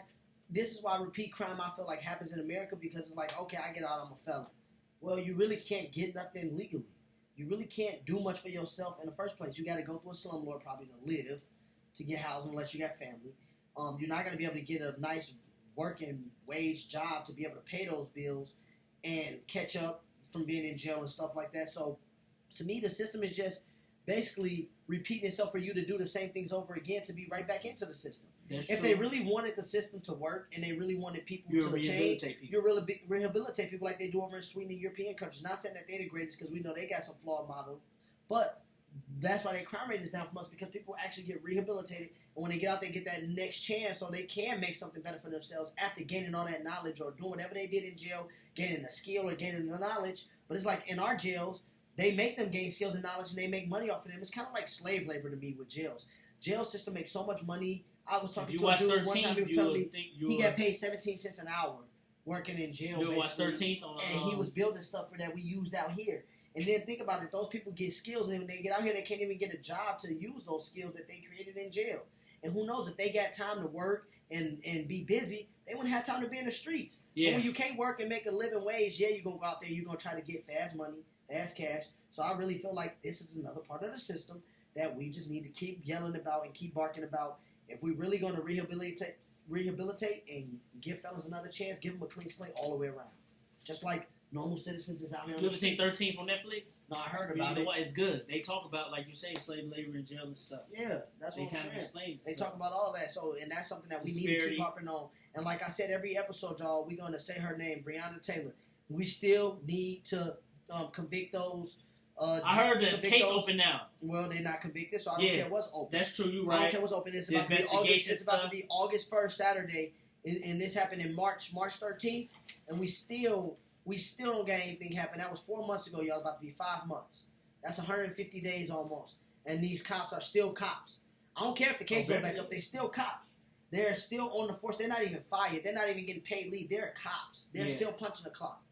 this is why repeat crime I feel like happens in America, because it's like, okay, I get out, I'm a felon. Well, you really can't get nothing legally. You really can't do much for yourself in the first place. You got to go through a slumlord probably to live, to get housing, unless you got family. You're not going to be able to get a nice working wage job to be able to pay those bills and catch up from being in jail and stuff like that. So, to me, the system is just basically repeating itself for you to do the same things over again to be right back into the system. If they really wanted the system to work and they really wanted people to change, you really rehabilitate people like they do over in Sweden and European countries. Not saying that they're the greatest, because we know they got some flawed models, but that's why their crime rate is down from us, because people actually get rehabilitated, and when they get out, they get that next chance so they can make something better for themselves after gaining all that knowledge or doing whatever they did in jail, gaining a skill or gaining the knowledge. But it's like in our jails, they make them gain skills and knowledge, and they make money off of them. It's kind of like slave labor to me with jails. Jail system makes so much money. I was talking to a dude one time. He was telling me he got paid 17 cents an hour working in jail. You watched 13th and he was building stuff for that we used out here. And then think about it: those people get skills, and when they get out here, they can't even get a job to use those skills that they created in jail. And who knows, if they got time to work and be busy, they wouldn't have time to be in the streets. Yeah. And when you can't work and make a living wage, yeah, you're gonna go out there, you're gonna try to get fast money, fast cash. So I really feel like this is another part of the system that we just need to keep yelling about and keep barking about. If we're really going to rehabilitate and give felons another chance, give them a clean slate all the way around. Just like normal citizens is out here on You the ever seen street. 13th on Netflix? No, I heard about it. It's good. They talk about, like you say, slave labor in jail and stuff. Yeah, that's they what I'm kind of saying. explain. They talk about all that. So, and that's something that we need to keep harping on. And like I said, every episode, y'all, we're going to say her name, Breonna Taylor. We still need to convict those. I heard the case open now. Well, they're not convicted, so I don't care what's open. That's true, you're right. I don't care what's open. It's about to be August 1st, Saturday, and this happened in March 13th, and we still don't get anything happen. That was 4 months ago, y'all. About to be 5 months. That's 150 days almost, and these cops are still cops. I don't care if the case goes back up. They're still cops. They're still on the force. They're not even fired. They're not even getting paid leave. They're cops. They're still punching the clock.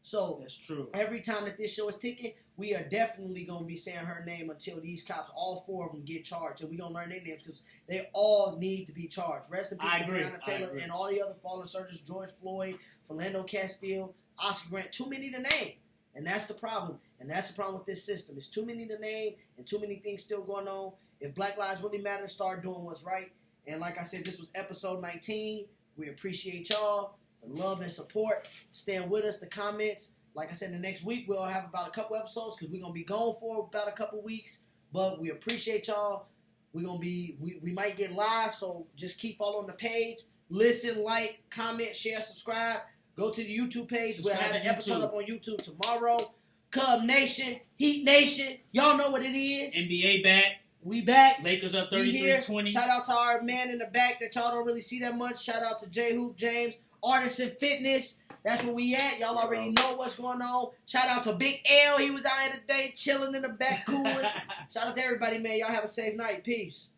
So that's true. Every time that this show is ticking, we are definitely going to be saying her name until these cops, all 4 of them, get charged. And we're going to learn their names because they all need to be charged. Rest in peace to Breonna Taylor and all the other fallen soldiers, George Floyd, Philando Castile, Oscar Grant. Too many to name. And that's the problem. And that's the problem with this system. It's too many to name and too many things still going on. If Black Lives really matter, start doing what's right. And like I said, this was episode 19. We appreciate y'all. The love and support. Stand with us, the comments. Like I said, the next week we'll have about a couple episodes because we're going to be gone for about a couple weeks. But we appreciate y'all. We're going to be, we might get live, so just keep following the page. Listen, like, comment, share, subscribe. Go to the YouTube page. We'll have an episode up on YouTube tomorrow. Cub Nation, Heat Nation. Y'all know what it is. NBA back. We back. Lakers up 33-20. Shout out to our man in the back that y'all don't really see that much. Shout out to J Hoop James. Artists and Fitness. That's where we at. Y'all already know what's going on. Shout out to Big L. He was out here today chilling in the back, cooling. Shout out to everybody, man. Y'all have a safe night. Peace.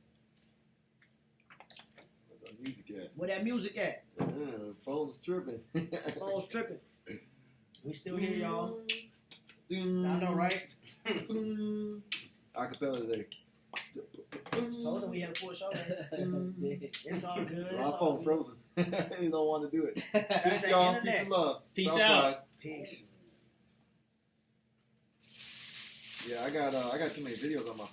Where's that music at? Where that music at? Phone's tripping. Phone's tripping. We still here, y'all. I know, right? Acapella today. Told them we had a full show. It's all good. My phone frozen. You don't want to do it. Peace, y'all. Peace and love. Peace Southside. out. Peace. Yeah, I got too many videos on my phone.